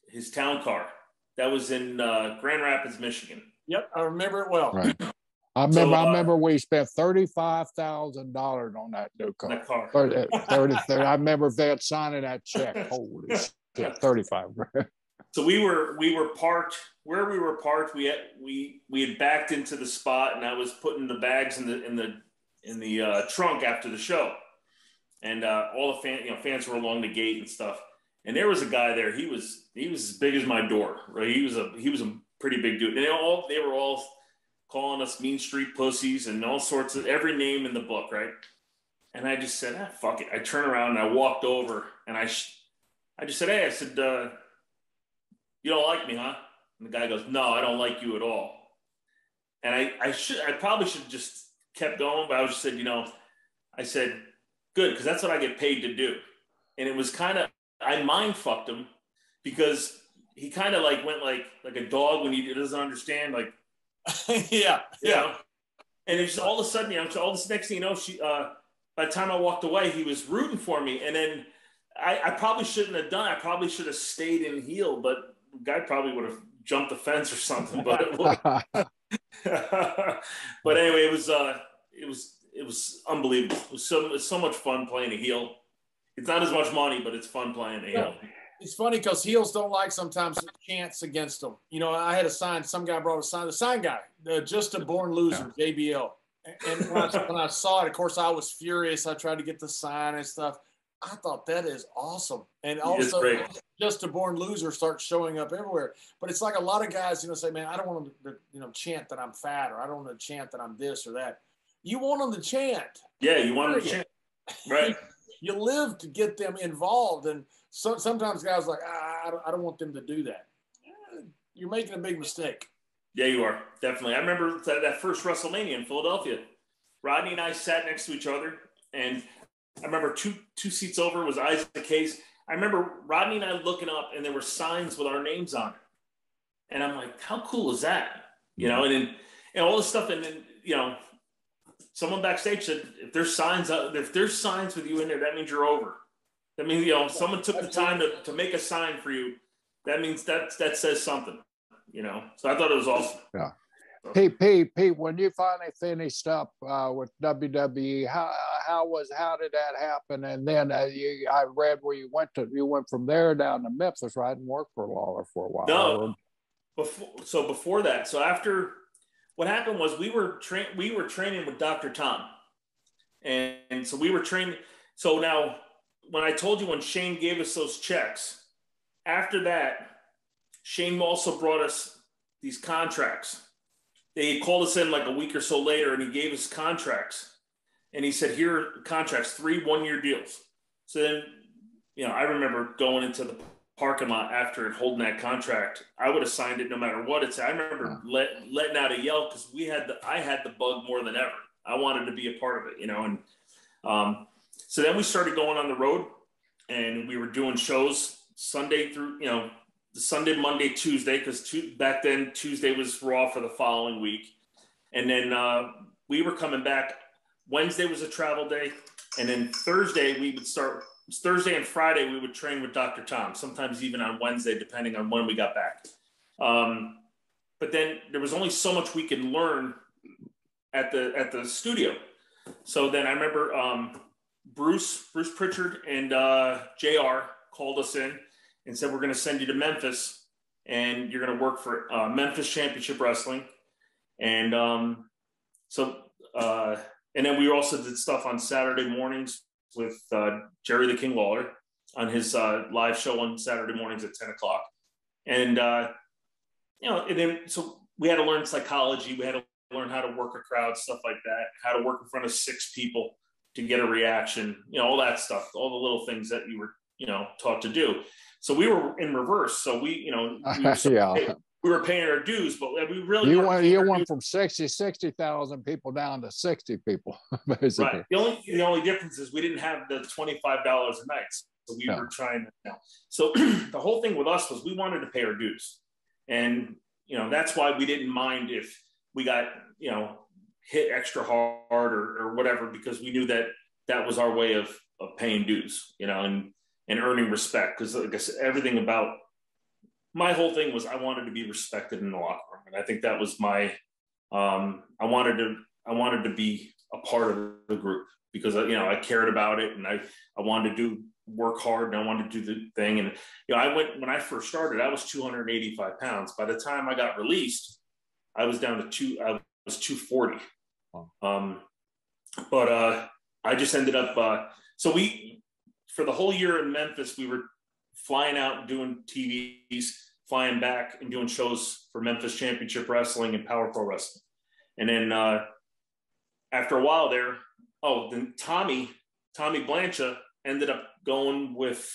his town car. That was in Grand Rapids, Michigan. Yep, I remember it well. Right. I remember we spent $35,000 on that new car. That car. 30. I remember Vet signing that check. Holy shit, 35 grand. So we were parked where we were parked. We had backed into the spot, and I was putting the bags in the trunk after the show, and all the fans were along the gate and stuff. And there was a guy there. He was as big as my door. Right? He was a pretty big dude. And they were all calling us Mean Street pussies and all sorts of every name in the book, right? And I just said, fuck it. I turned around and I walked over and I just said, hey, I said, you don't like me, huh? And the guy goes, no, I don't like you at all. And I probably should have just kept going, but I just said, I said, good, because that's what I get paid to do. And it was kind of, I mind fucked him because he kind of like went like a dog when he doesn't understand, like, yeah. And it's just all of a sudden, all this next thing you know, by the time I walked away, he was rooting for me. And then I probably shouldn't have done. I probably should have stayed in heel, but the guy probably would have jumped the fence or something. But but anyway, it was unbelievable. It was so much fun playing a heel. It's not as much money, but it's fun playing a heel. It's funny because heels don't like sometimes chants against them. I had a sign. Some guy brought a sign. The sign guy, just a born loser, JBL. And when I saw it, of course, I was furious. I tried to get the sign and stuff. I thought that is awesome. And also, just a born loser starts showing up everywhere. But it's like a lot of guys, say, man, I don't want them to, chant that I'm fat, or I don't want to chant that I'm this or that. You want them to chant. Yeah, you want them to chant. Right. You live to get them involved. And sometimes guys are like, I don't want them to do that. You're making a big mistake. Yeah, you are. Definitely. I remember that first WrestleMania in Philadelphia. Rodney and I sat next to each other, and I remember two seats over was Isaac Hayes. I remember Rodney and I looking up, and there were signs with our names on it. And I'm like, how cool is that? And all this stuff. And then, someone backstage said, if there's signs with you in there, that means you're over. That means, someone took the time to make a sign for you. That means that says something, So I thought it was awesome. Yeah. Pete, when you finally finished up with WWE, how did that happen? And then I read where you went from there down to Memphis, right, and worked for Lawler for a while. No, before that. So after, what happened was we were training with Dr. Tom, and so we were training. So now, when I told you when Shane gave us those checks, after that, Shane also brought us these contracts. They called us in like a week or so later, and he gave us contracts. And he said, here are contracts, 3 one-year deals. So then, I remember going into the parking lot after holding that contract. I would have signed it no matter what it's. I remember letting out a yell because I had the bug more than ever. I wanted to be a part of it, And so then we started going on the road, and we were doing shows Sunday through, the Sunday, Monday, Tuesday, because back then Tuesday was Raw for the following week. And then we were coming back. Wednesday was a travel day. And then Thursday we would start Thursday and Friday, we would train with Dr. Tom, sometimes even on Wednesday, depending on when we got back. But then there was only so much we could learn at the studio. So then I remember Bruce Pritchard and JR called us in and said, we're going to send you to Memphis and you're going to work for Memphis Championship Wrestling. And and then we also did stuff on Saturday mornings with Jerry the King Lawler on his live show on Saturday mornings at 10 o'clock. And, and then, so we had to learn psychology. We had to learn how to work a crowd, stuff like that, how to work in front of 6 people to get a reaction, all that stuff, all the little things that you were, taught to do. So we were in reverse. So we were paying our dues, but we really you went from 60,000 people down to 60 people, basically. Right. The only difference is we didn't have the $25 a night. So we were trying to, So the whole thing with us was we wanted to pay our dues. And, that's why we didn't mind if we got, hit extra hard or whatever, because we knew that that was our way of paying dues, and earning respect. Because like I said, everything about my whole thing was I wanted to be respected in the locker room. And I think that was my, I wanted to be a part of the group because, I cared about it and I wanted to work hard and I wanted to do the thing. And, when I first started, I was 285 pounds. By the time I got released, I was down to I was 240. But I just ended up, so for the whole year in Memphis, we were flying out and doing TVs, flying back and doing shows for Memphis Championship Wrestling and Power Pro Wrestling. And then after a while there, then Tommy Blancha ended up going with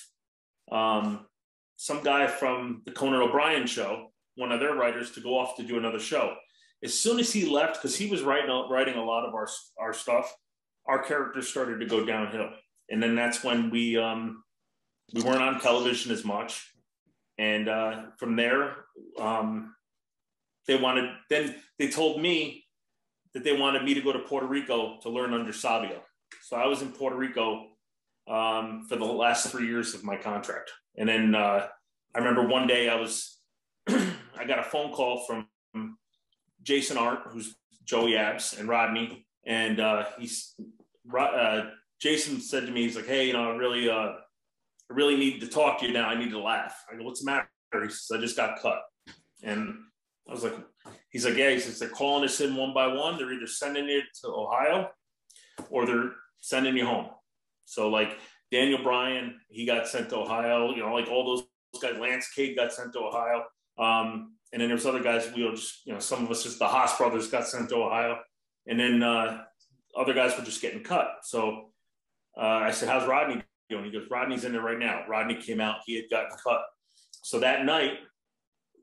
some guy from the Conan O'Brien show, one of their writers, to go off to do another show. As soon as he left, because he was writing a lot of our stuff, our characters started to go downhill. And then that's when we weren't on television as much. And from there, they told me that they wanted me to go to Puerto Rico to learn under Sabio. So I was in Puerto Rico for the last 3 years of my contract. And then I remember one day I got a phone call from Jason Arndt, who's Joey Abs, and Rodney. And Jason said to me, he's like, hey, I really need to talk to you now. I need to laugh. I go, what's the matter? He says, I just got cut. And I was like, he's like, yeah, he says, they're calling us in one by one. They're either sending you to Ohio or they're sending you home. So like Daniel Bryan, he got sent to Ohio, like all those guys, Lance Cade got sent to Ohio. And then there's other guys, we all just, some of us, just the Haas brothers got sent to Ohio. And then other guys were just getting cut. So I said, how's Rodney doing? He goes, Rodney's in there right now. Rodney came out, he had gotten cut. So that night,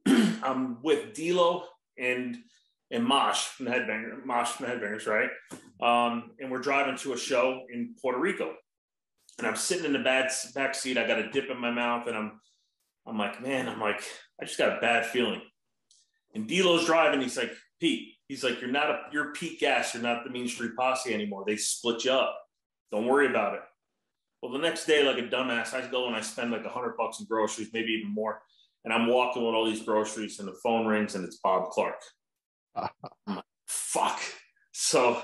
I'm with D'Lo and Mosh from the Headbangers, right? And we're driving to a show in Puerto Rico. And I'm sitting in the back seat. I got a dip in my mouth, and I'm like, I just got a bad feeling. And D'Lo's driving. He's like, Pete. He's like, you're Pete Gas. You're not the Mean Street Posse anymore. They split you up. Don't worry about it. Well, the next day, like a dumbass, I go and I spend like $100 in groceries, maybe even more. And I'm walking with all these groceries, and the phone rings, and it's Bob Clark. I'm like, fuck. So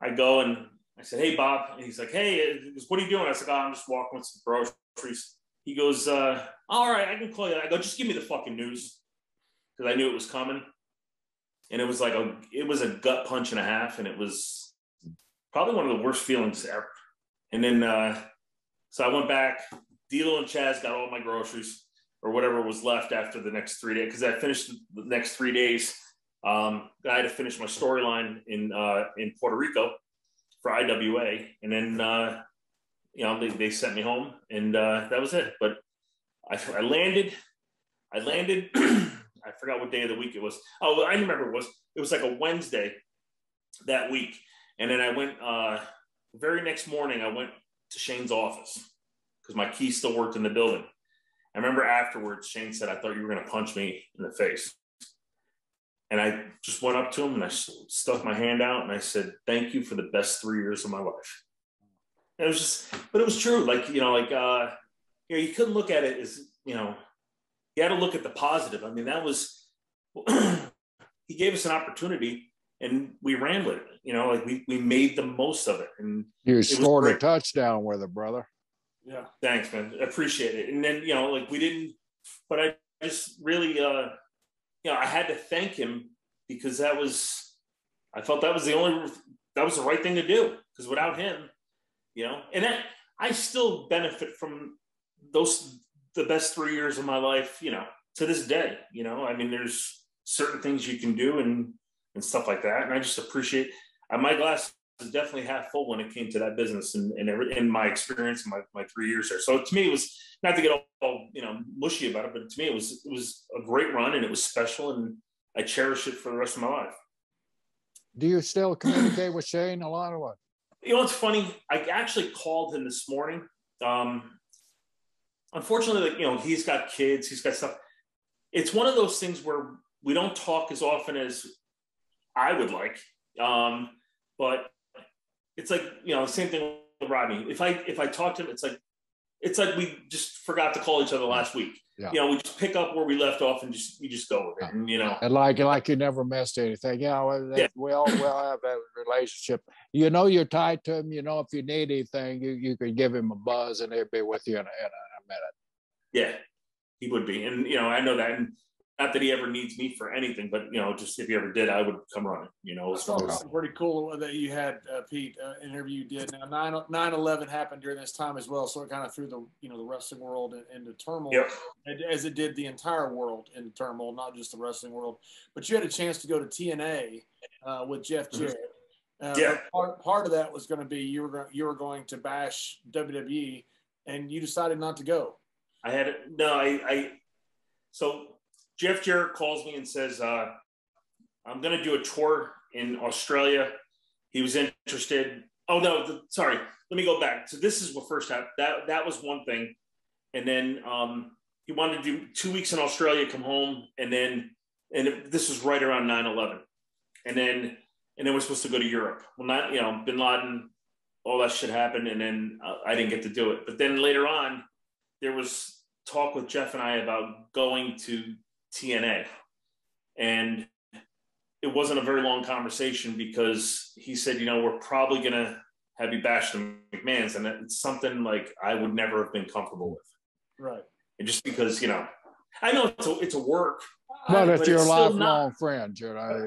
I go and I said, hey, Bob. And he's like, hey, what are you doing? I said, I'm just walking with some groceries. He goes, all right, I can call you. I go, just give me the fucking news. Because I knew it was coming. And it was like it was a gut punch and a half. And it was probably one of the worst feelings ever. And then, so I went back. D'Lo and Chaz got all my groceries or whatever was left after the next 3 days. Because I finished the next 3 days. I had to finish my storyline in Puerto Rico for IWA. And then, they sent me home, and that was it. But I landed. I forgot what day of the week it was. Oh, I remember it was like a Wednesday that week. And then I went, the very next morning, I went to Shane's office because my key still worked in the building. I remember afterwards, Shane said, I thought you were going to punch me in the face. And I just went up to him and I stuck my hand out and I said, thank you for the best 3 years of my life. It was just, but it was true. Like, you couldn't look at it as, you had to look at the positive. I mean, that was, he gave us an opportunity and we ran with it. Like we made the most of it. And you scored a touchdown with it, brother. Yeah. Thanks, man. I appreciate it. And then, like we didn't, but I just really, I had to thank him because I felt that was the right thing to do. Because without him, and I still benefit from the best 3 years of my life, to this day. I mean, there's certain things you can do and stuff like that. And I just appreciate my glass is definitely half full when it came to that business and in my experience in my 3 years there. So to me, it was not to get all mushy about it, but to me, it was a great run and it was special and I cherish it for the rest of my life. Do you still communicate with Shane a lot or what? It's funny. I actually called him this morning. Unfortunately, he's got kids, he's got stuff. It's one of those things where we don't talk as often as I would like. But it's like, same thing with Rodney. If I talk to him, it's like we just forgot to call each other last week. Yeah. We just pick up where we left off and we just go with it. And, and like you never missed anything. We all have that relationship. You're tied to him. If you need anything, you could give him a buzz and he'll be with you in a minute. Yeah, he would be. And, I know that. And not that he ever needs me for anything, but, just if he ever did, I would come running, I thought it was pretty cool that you had, Pete, interview you did. Now, 9/11 happened during this time as well, so it kind of threw the wrestling world into turmoil, yep. As it did the entire world into turmoil, not just the wrestling world. But you had a chance to go to TNA with Jeff Jarrett. Yeah. Part of that was going to be you were going to bash WWE, and you decided not to go. So Jeff Jarrett calls me and says, I'm going to do a tour in Australia. He was interested. Oh, no, sorry. Let me go back. So this is what first happened. That was one thing. And then he wanted to do 2 weeks in Australia, come home. And this was right around 9/11. And then we're supposed to go to Europe. Well, Bin Laden, all that shit happened. And then I didn't get to do it. But then later on, there was talk with Jeff and I about going to TNA. And it wasn't a very long conversation because he said, we're probably going to have you bash the McMahons. And it's something like I would never have been comfortable with. Right. And just because, I know it's a work. But if you're a lifelong friend,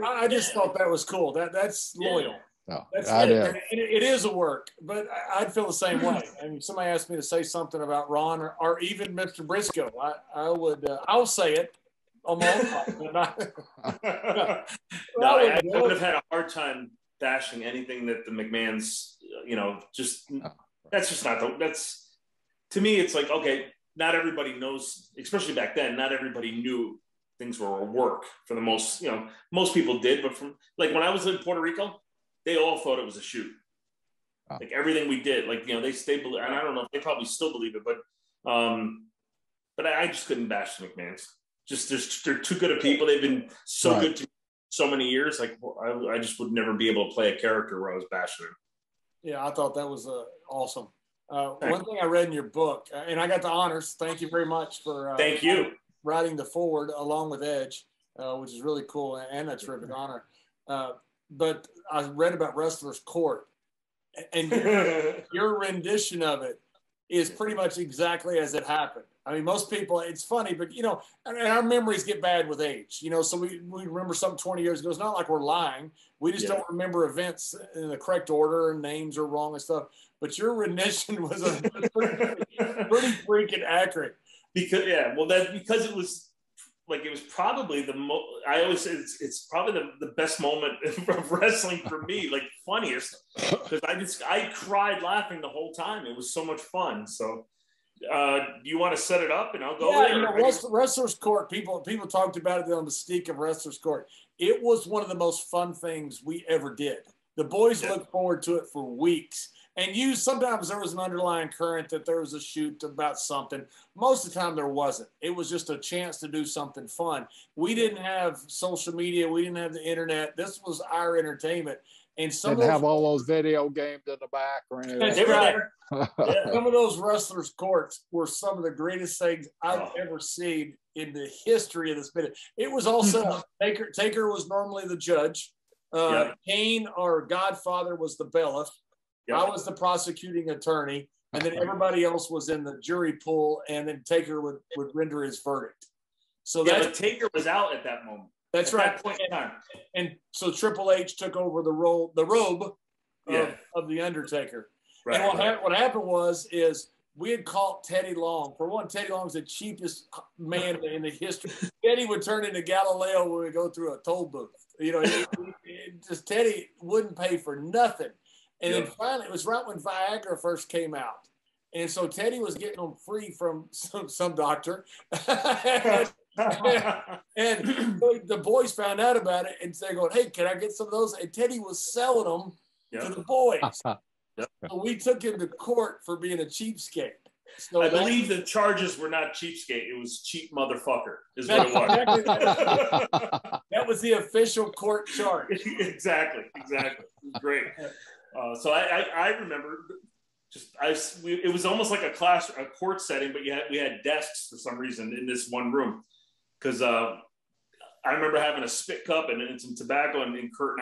I just thought that was cool. That's loyal. No, it is a work, but I'd feel the same way. I mean, somebody asked me to say something about Ron or even Mr. Briscoe. I'll say it. I would have had a hard time bashing anything that the McMahons, that's just not that's to me. It's like, okay, not everybody knows, especially back then, not everybody knew things were a work for the most, most people did. But from like when I was in Puerto Rico, they all thought it was a shoot. Like everything we did, like, they believe, and I don't know if they probably still believe it, but I just couldn't bash the McMahons. Just they're too good of people. They've been so good to me so many years. Like I just would never be able to play a character where I was bashing them. Yeah, I thought that was awesome. One thing I read in your book, and I got the honors. Thank you very much for thank you writing the foreword along with Edge, which is really cool and a terrific honor. But I read about Wrestler's Court, and your rendition of it is pretty much exactly as it happened. I mean, most people, it's funny, but, and our memories get bad with age, so we remember something 20 years ago. It's not like we're lying. We just don't remember events in the correct order and names are wrong and stuff. But your rendition was pretty freaking accurate. Because it was like, it was probably I always say it's probably the best moment of wrestling for me, like funniest, because I cried laughing the whole time. It was so much fun. So do you want to set it up and I'll go there? Wrestler's Court, people talked about it on the mystique of Wrestler's Court. It was one of the most fun things we ever did. The boys looked forward to it for weeks. And sometimes there was an underlying current that there was a shoot about something. Most of the time there wasn't. It was just a chance to do something fun. We didn't have social media. We didn't have the internet. This was our entertainment. And some Didn't of those, have all those video games in the back or anything. That's They were right. there. Yeah. Some of those wrestlers' courts were some of the greatest things I've ever seen in the history of this bit. It was also Taker was normally the judge. Kane, our Godfather, was the bailiff. I was the prosecuting attorney, and then everybody else was in the jury pool, and then Taker would render his verdict. So but Taker was out at that moment. That's at right. That point in time. And so Triple H took over the robe of the Undertaker. Right, and what happened was we had caught Teddy Long. For one, Teddy Long's the cheapest man in the history. Teddy would turn into Galileo when we go through a toll booth. You know, just Teddy wouldn't pay for nothing. And then finally, it was right when Viagra first came out. And so Teddy was getting them free from some doctor. and the boys found out about it, and they're going, hey, can I get some of those? And Teddy was selling them to the boys. So we took him to court for being a cheapskate. So I believe the charges were not cheapskate. It was cheap motherfucker is what it was. That was the official court charge. Exactly. Great. So I remember it was almost like a court setting, but we had desks for some reason in this one room. Because I remember having a spit cup and some tobacco, and Kurt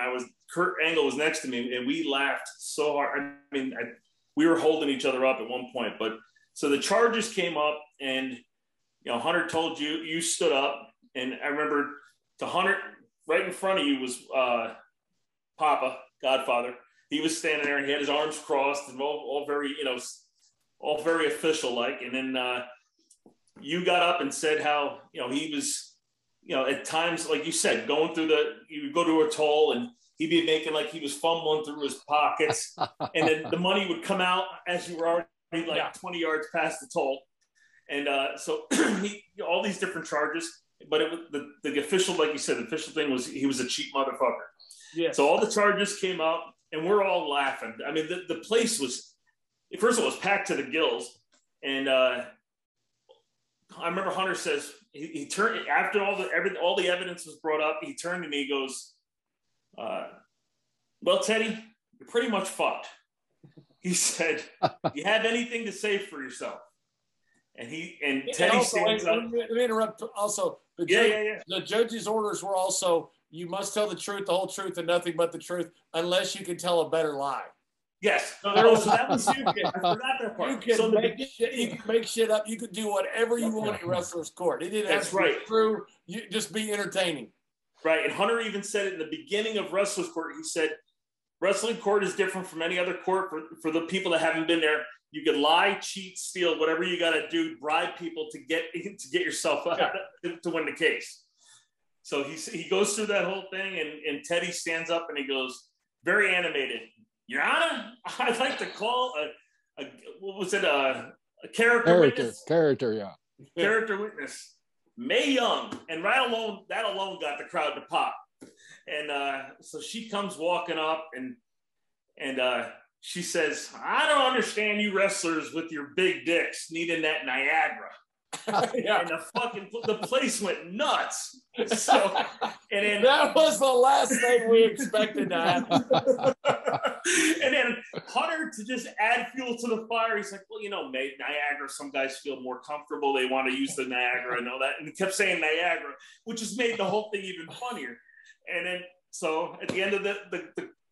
Angle was next to me, and we laughed so hard. I mean, we were holding each other up at one point. But so the charges came up, and Hunter told you stood up, and I remember to Hunter right in front of you was Papa Godfather. He was standing there, and he had his arms crossed, and all very all very official like, and then. You got up and said how, he was, at times, like you said, you go to a toll and he'd be making like he was fumbling through his pockets. And then the money would come out as you were already 20 yards past the toll. And so all these different charges, but it was the official, like you said, the official thing was he was a cheap motherfucker. Yeah. So all the charges came up and we're all laughing. I mean, the place was, first of all, it was packed to the gills. And, I remember Hunter says he turned after all the evidence was brought up. He turned to me, he goes, "Well, Teddy, you're pretty much fucked." He said, "You have anything to say for yourself?" And Teddy also, stands up. Let me interrupt. Also, the judge's orders were also: you must tell the truth, the whole truth, and nothing but the truth, unless you can tell a better lie. Yes. So that was you. I forgot that part. You can make shit up. You could do whatever you want in wrestler's court. It didn't have to be true. You just be entertaining. Right. And Hunter even said it in the beginning of wrestler's court. He said, wrestling court is different from any other court for the people that haven't been there. You can lie, cheat, steal, whatever you got to do, bribe people to get yourself out to win the case. So he goes through that whole thing, and Teddy stands up and he goes, very animated. Your Honor, I'd like to call a character witness. Character witness. Mae Young. And that alone got the crowd to pop. And so she comes walking up and she says, "I don't understand you wrestlers with your big dicks needing that Niagara." And the place went nuts. So, and then that was the last thing we expected to happen. And then Hunter, to just add fuel to the fire, he's like, "Well, Niagara, some guys feel more comfortable. They want to use the Niagara and all that." And he kept saying Niagara, which just made the whole thing even funnier. And then, so at the end of I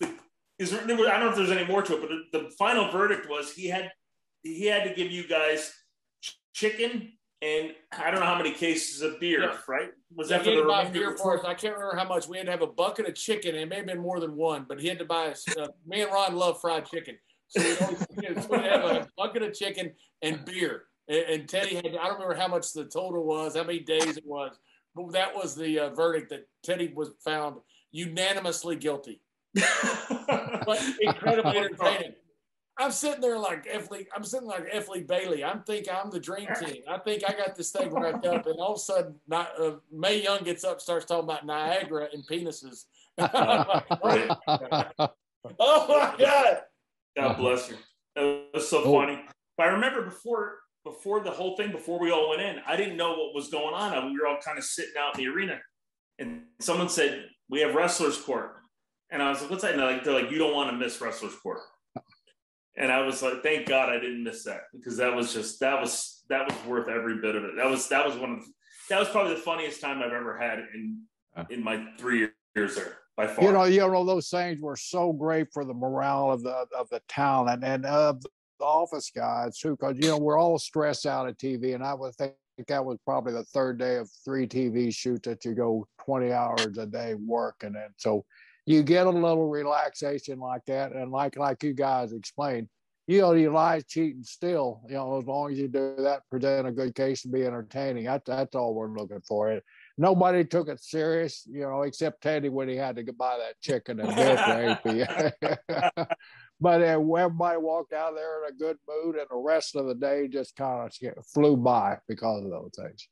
don't know if there's any more to it, but the final verdict was he had to give you guys chicken and I don't know how many cases of beer, right? Was that for the remainder beer for us? I can't remember how much. We had to have a bucket of chicken, and it may have been more than one, but he had to buy us. Me and Ron love fried chicken, so we'd have a bucket of chicken and beer. And Teddy had, I don't remember how much the total was, how many days it was, but that was the verdict that Teddy was found unanimously guilty. But incredibly entertaining. I'm sitting there like F. Lee Bailey. I'm thinking I'm the dream team. I think I got this thing wrapped up, and all of a sudden, Mae Young gets up, starts talking about Niagara and penises. Oh my God! God bless you. That was so funny. But I remember before the whole thing, before we all went in, I didn't know what was going on. We were all kind of sitting out in the arena, and someone said, "We have wrestlers' court." And I was like, what's that? And they're like, you don't want to miss Wrestler's Court. And I was like, thank God I didn't miss that, because that was worth every bit of it. That was probably the funniest time I've ever had in my 3 years there, by far. You know, those things were so great for the morale of the town and of the office guys too, because you know we're all stressed out at TV, and I would think that was probably the third day of 3 TV shoots that you go 20 hours a day working, and so you get a little relaxation like that, and like you guys explained, you know, you lie, cheat, and steal. You know, as long as you do that, present a good case and be entertaining. That's all we're looking for. Nobody took it serious, you know, except Teddy when he had to buy that chicken and dip for AP. But everybody walked out there in a good mood, and the rest of the day just kind of flew by because of those things.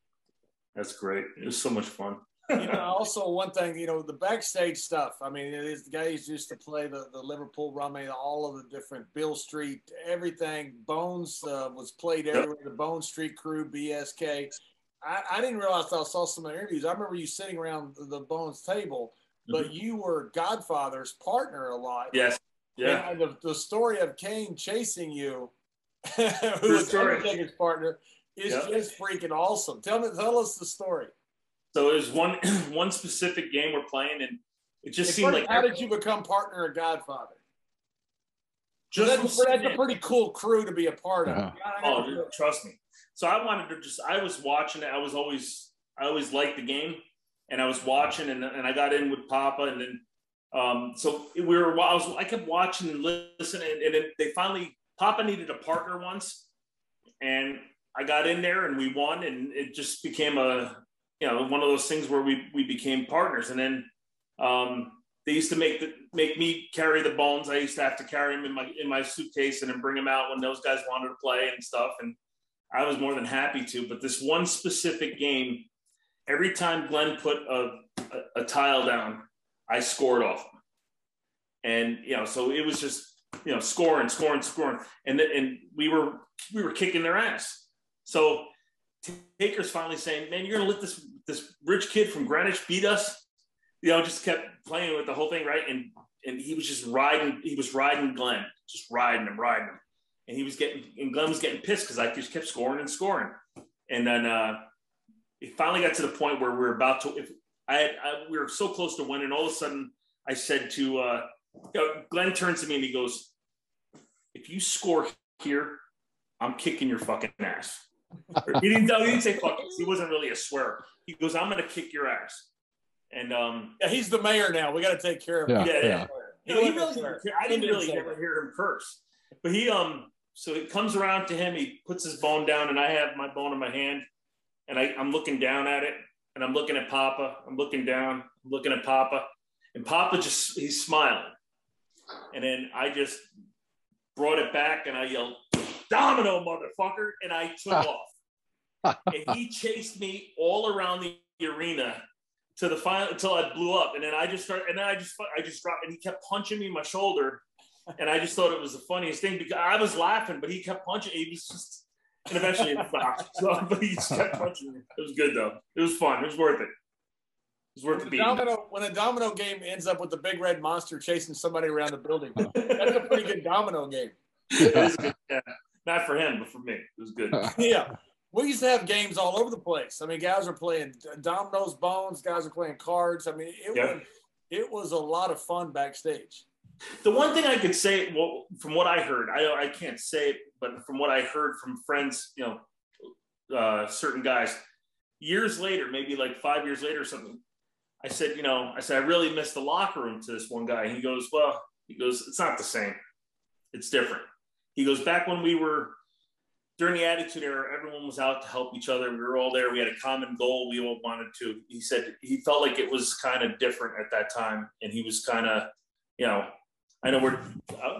That's great. It was so much fun. You know, also one thing, you know, the backstage stuff. I mean, it is the guys used to play the Liverpool Rummy, all of the different Bill Street, everything. Bones was played everywhere. The Bone Street Crew, BSK. I didn't realize I saw some interviews. I remember you sitting around the Bones table, but you were Godfather's partner a lot. Yes. Yeah. And the story of Kane chasing you, who was Undertaker's partner, is just freaking awesome. Tell us the story. So it was one specific game we're playing, and it just seemed like. How did you become partner of Godfather? That's a pretty cool crew to be a part of. Oh, trust me. So I was watching it. I always liked the game, and I was watching, and I got in with Papa, and then I kept watching and listening, and then they finally, Papa needed a partner once, and I got in there and we won, and it just became one of those things where we became partners. And then they used to make me carry the Bones. I used to have to carry them in my suitcase and then bring them out when those guys wanted to play and stuff. And I was more than happy to. But this one specific game, every time Glenn put a tile down, I scored off him. And so it was just scoring, and we were kicking their ass. So Taker's finally saying, man, you're gonna let this rich kid from Greenwich beat us? Just kept playing with the whole thing, right? And he was just riding Glenn, just riding him. And Glenn was getting pissed because I just kept scoring and scoring. And then it finally got to the point where we were about to, we were so close to winning. All of a sudden I said to, Glenn turns to me and he goes, if you score here, I'm kicking your fucking ass. He didn't say fuck. He wasn't really a swear. He goes, I'm going to kick your ass. And he's the mayor now. We got to take care of him. Yeah. He really, I didn't really ever hear him curse. But so it comes around to him. He puts his bone down, and I have my bone in my hand, and I'm looking down at it, and I'm looking at Papa. I'm looking down. I'm looking at Papa, and Papa he's smiling. And then I just brought it back, and I yelled, "Domino, motherfucker!" And I took off. And he chased me all around the arena to the final until I blew up. And then I just dropped, and he kept punching me in my shoulder. And I just thought it was the funniest thing because I was laughing, but he kept punching. He was just, and eventually it stopped. But he just kept punching me. It was good though. It was fun. It was worth it. It was worth the beating. When a domino game ends up with the big red monster chasing somebody around the building, that's a pretty good domino game. It is good. Yeah. Not for him, but for me, it was good. Yeah. We used to have games all over the place. I mean, guys are playing dominoes, bones. Guys are playing cards. I mean, it was a lot of fun backstage. The one thing I could say, well, from what I heard, I can't say it, but from what I heard from friends, certain guys, years later, maybe like 5 years later or something, I said, I really missed the locker room to this one guy. And he goes, it's not the same. It's different. He goes, back when we were during the Attitude Era, everyone was out to help each other. We were all there. We had a common goal. We all wanted to. He said he felt like it was kind of different at that time. And he was kind of, I know we're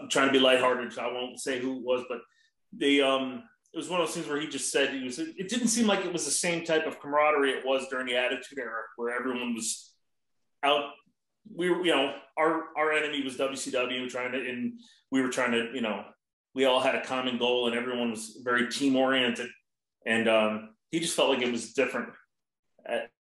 trying to be lighthearted, so I won't say who it was, but it was one of those things where he just said it didn't seem like it was the same type of camaraderie it was during the Attitude Era, where everyone was out. We were, our enemy was WCW, and we were trying to, we all had a common goal, and everyone was very team oriented. And he just felt like it was different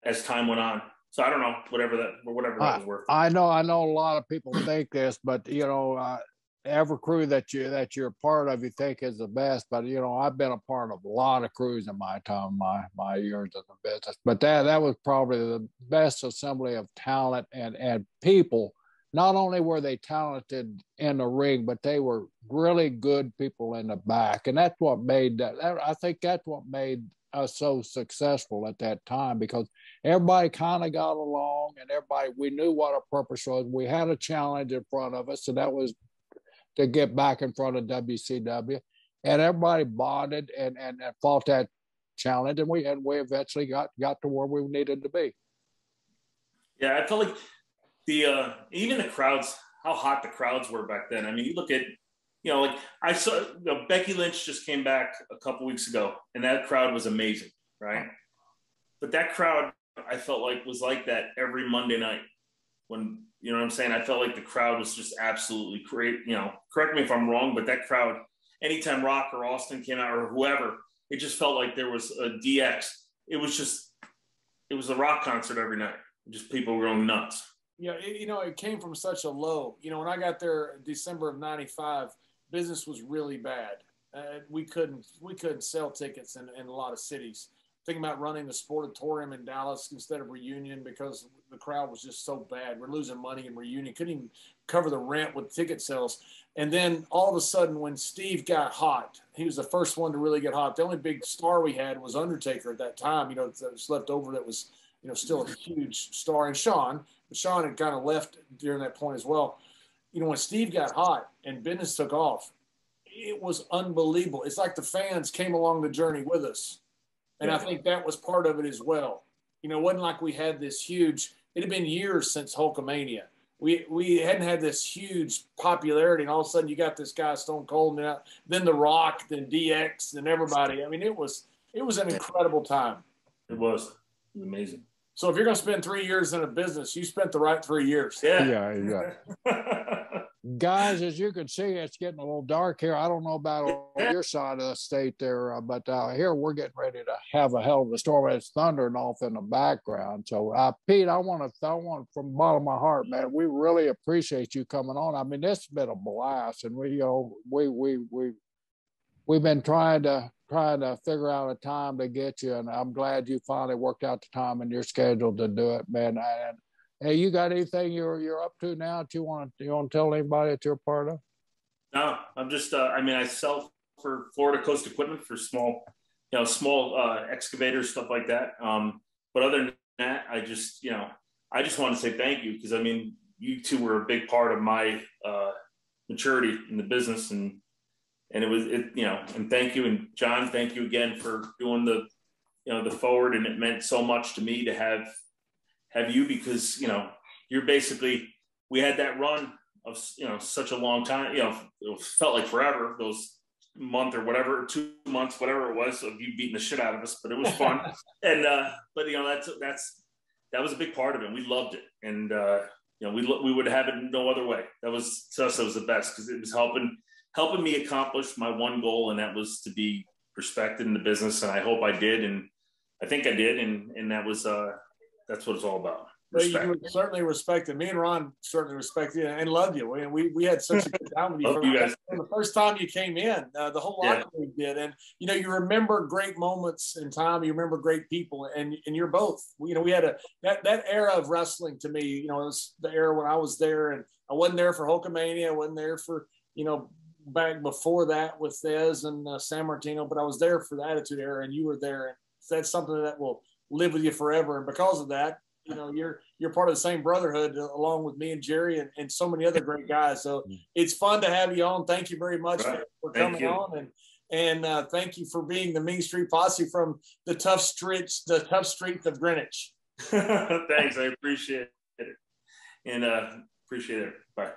as time went on. So I don't know, whatever that was worth. I know a lot of people think this, but you know, every crew that you're a part of, you think is the best. But you know, I've been a part of a lot of crews in my time, my years in the business. But that was probably the best assembly of talent and people. Not only were they talented in the ring, but they were really good people in the back, and that's what made that. I think that's what made us so successful at that time, because everybody kind of got along, and we knew what our purpose was. We had a challenge in front of us, and that was to get back in front of WCW, and everybody bonded and fought that challenge, and we eventually got to where we needed to be. Yeah, I felt like even the crowds, how hot the crowds were back then. I mean, you look at, you know, like I saw, you know, Becky Lynch just came back a couple weeks ago, and that crowd was amazing, right? But that crowd, I felt like, was like that every Monday night. When, you know what I'm saying? I felt like the crowd was just absolutely great. You know, correct me if I'm wrong, but that crowd, anytime Rock or Austin came out or whoever, it just felt like there was a DX. It was a rock concert every night. Just people were going nuts. Yeah, it came from such a low. You know, when I got there December of '95, business was really bad. We couldn't sell tickets in a lot of cities. Thinking about running the Sportatorium in Dallas instead of Reunion because the crowd was just so bad. We're losing money in Reunion. Couldn't even cover the rent with ticket sales. And then all of a sudden when Steve got hot, he was the first one to really get hot. The only big star we had was Undertaker at that time, that was left over that was, still a huge star. And Shawn, but Shawn had kind of left during that point as well. When Steve got hot and business took off, it was unbelievable. It's like the fans came along the journey with us. And I think that was part of it as well. It wasn't like we had this huge, it had been years since Hulkamania. We hadn't had this huge popularity, and all of a sudden you got this guy Stone Cold, and then The Rock, then DX, then everybody. I mean, it was an incredible time. It was amazing. So if you're going to spend 3 years in a business, you spent the right 3 years. Yeah. Guys, as you can see, it's getting a little dark here. I don't know about on your side of the state there, but here we're getting ready to have a hell of a storm. It's thundering off in the background. So, Pete, I want from the bottom of my heart, man, we really appreciate you coming on. I mean, this has been a blast, and we've been trying to figure out a time to get you, and I'm glad you finally worked out the time in your schedule to do it, man. And hey, you got anything you're up to now that you want to tell anybody that you're a part of? No, I'm just I sell for Florida Coast Equipment for small excavators, stuff like that. But other than that, I just want to say thank you, because I mean, you two were a big part of my maturity in the business, and and thank you. And John, thank you again for doing the forward, and it meant so much to me to have you, because you're basically, we had that run of such a long time, it felt like forever, those month or whatever, 2 months, whatever it was, of you beating the shit out of us, but it was fun. And but that was a big part of it. We loved it, and we would have it no other way. That was, to us, it was the best, because it was helping me accomplish my one goal, and that was to be respected in the business. And I hope I did, and I think I did, and that was that's what it's all about. Respect. Well, you certainly respected me, and Ron certainly respected you and loved you. We had such a good time with you. From the first time you came in, the whole locker room did. And you remember great moments in time. You remember great people, and you're both. We had that era of wrestling. To me, it was the era when I was there, and I wasn't there for Hulkamania. I wasn't there for back before that with Thez and San Martino, but I was there for the Attitude Era, and you were there, and that's something that will live with you forever. And because of that, you're part of the same brotherhood, along with me and Jerry and so many other great guys. So it's fun to have you on. Thank you very much for coming on, and thank you for being the Mean Street Posse from the tough streets of Greenwich. Thanks, I appreciate it, and appreciate it. Bye.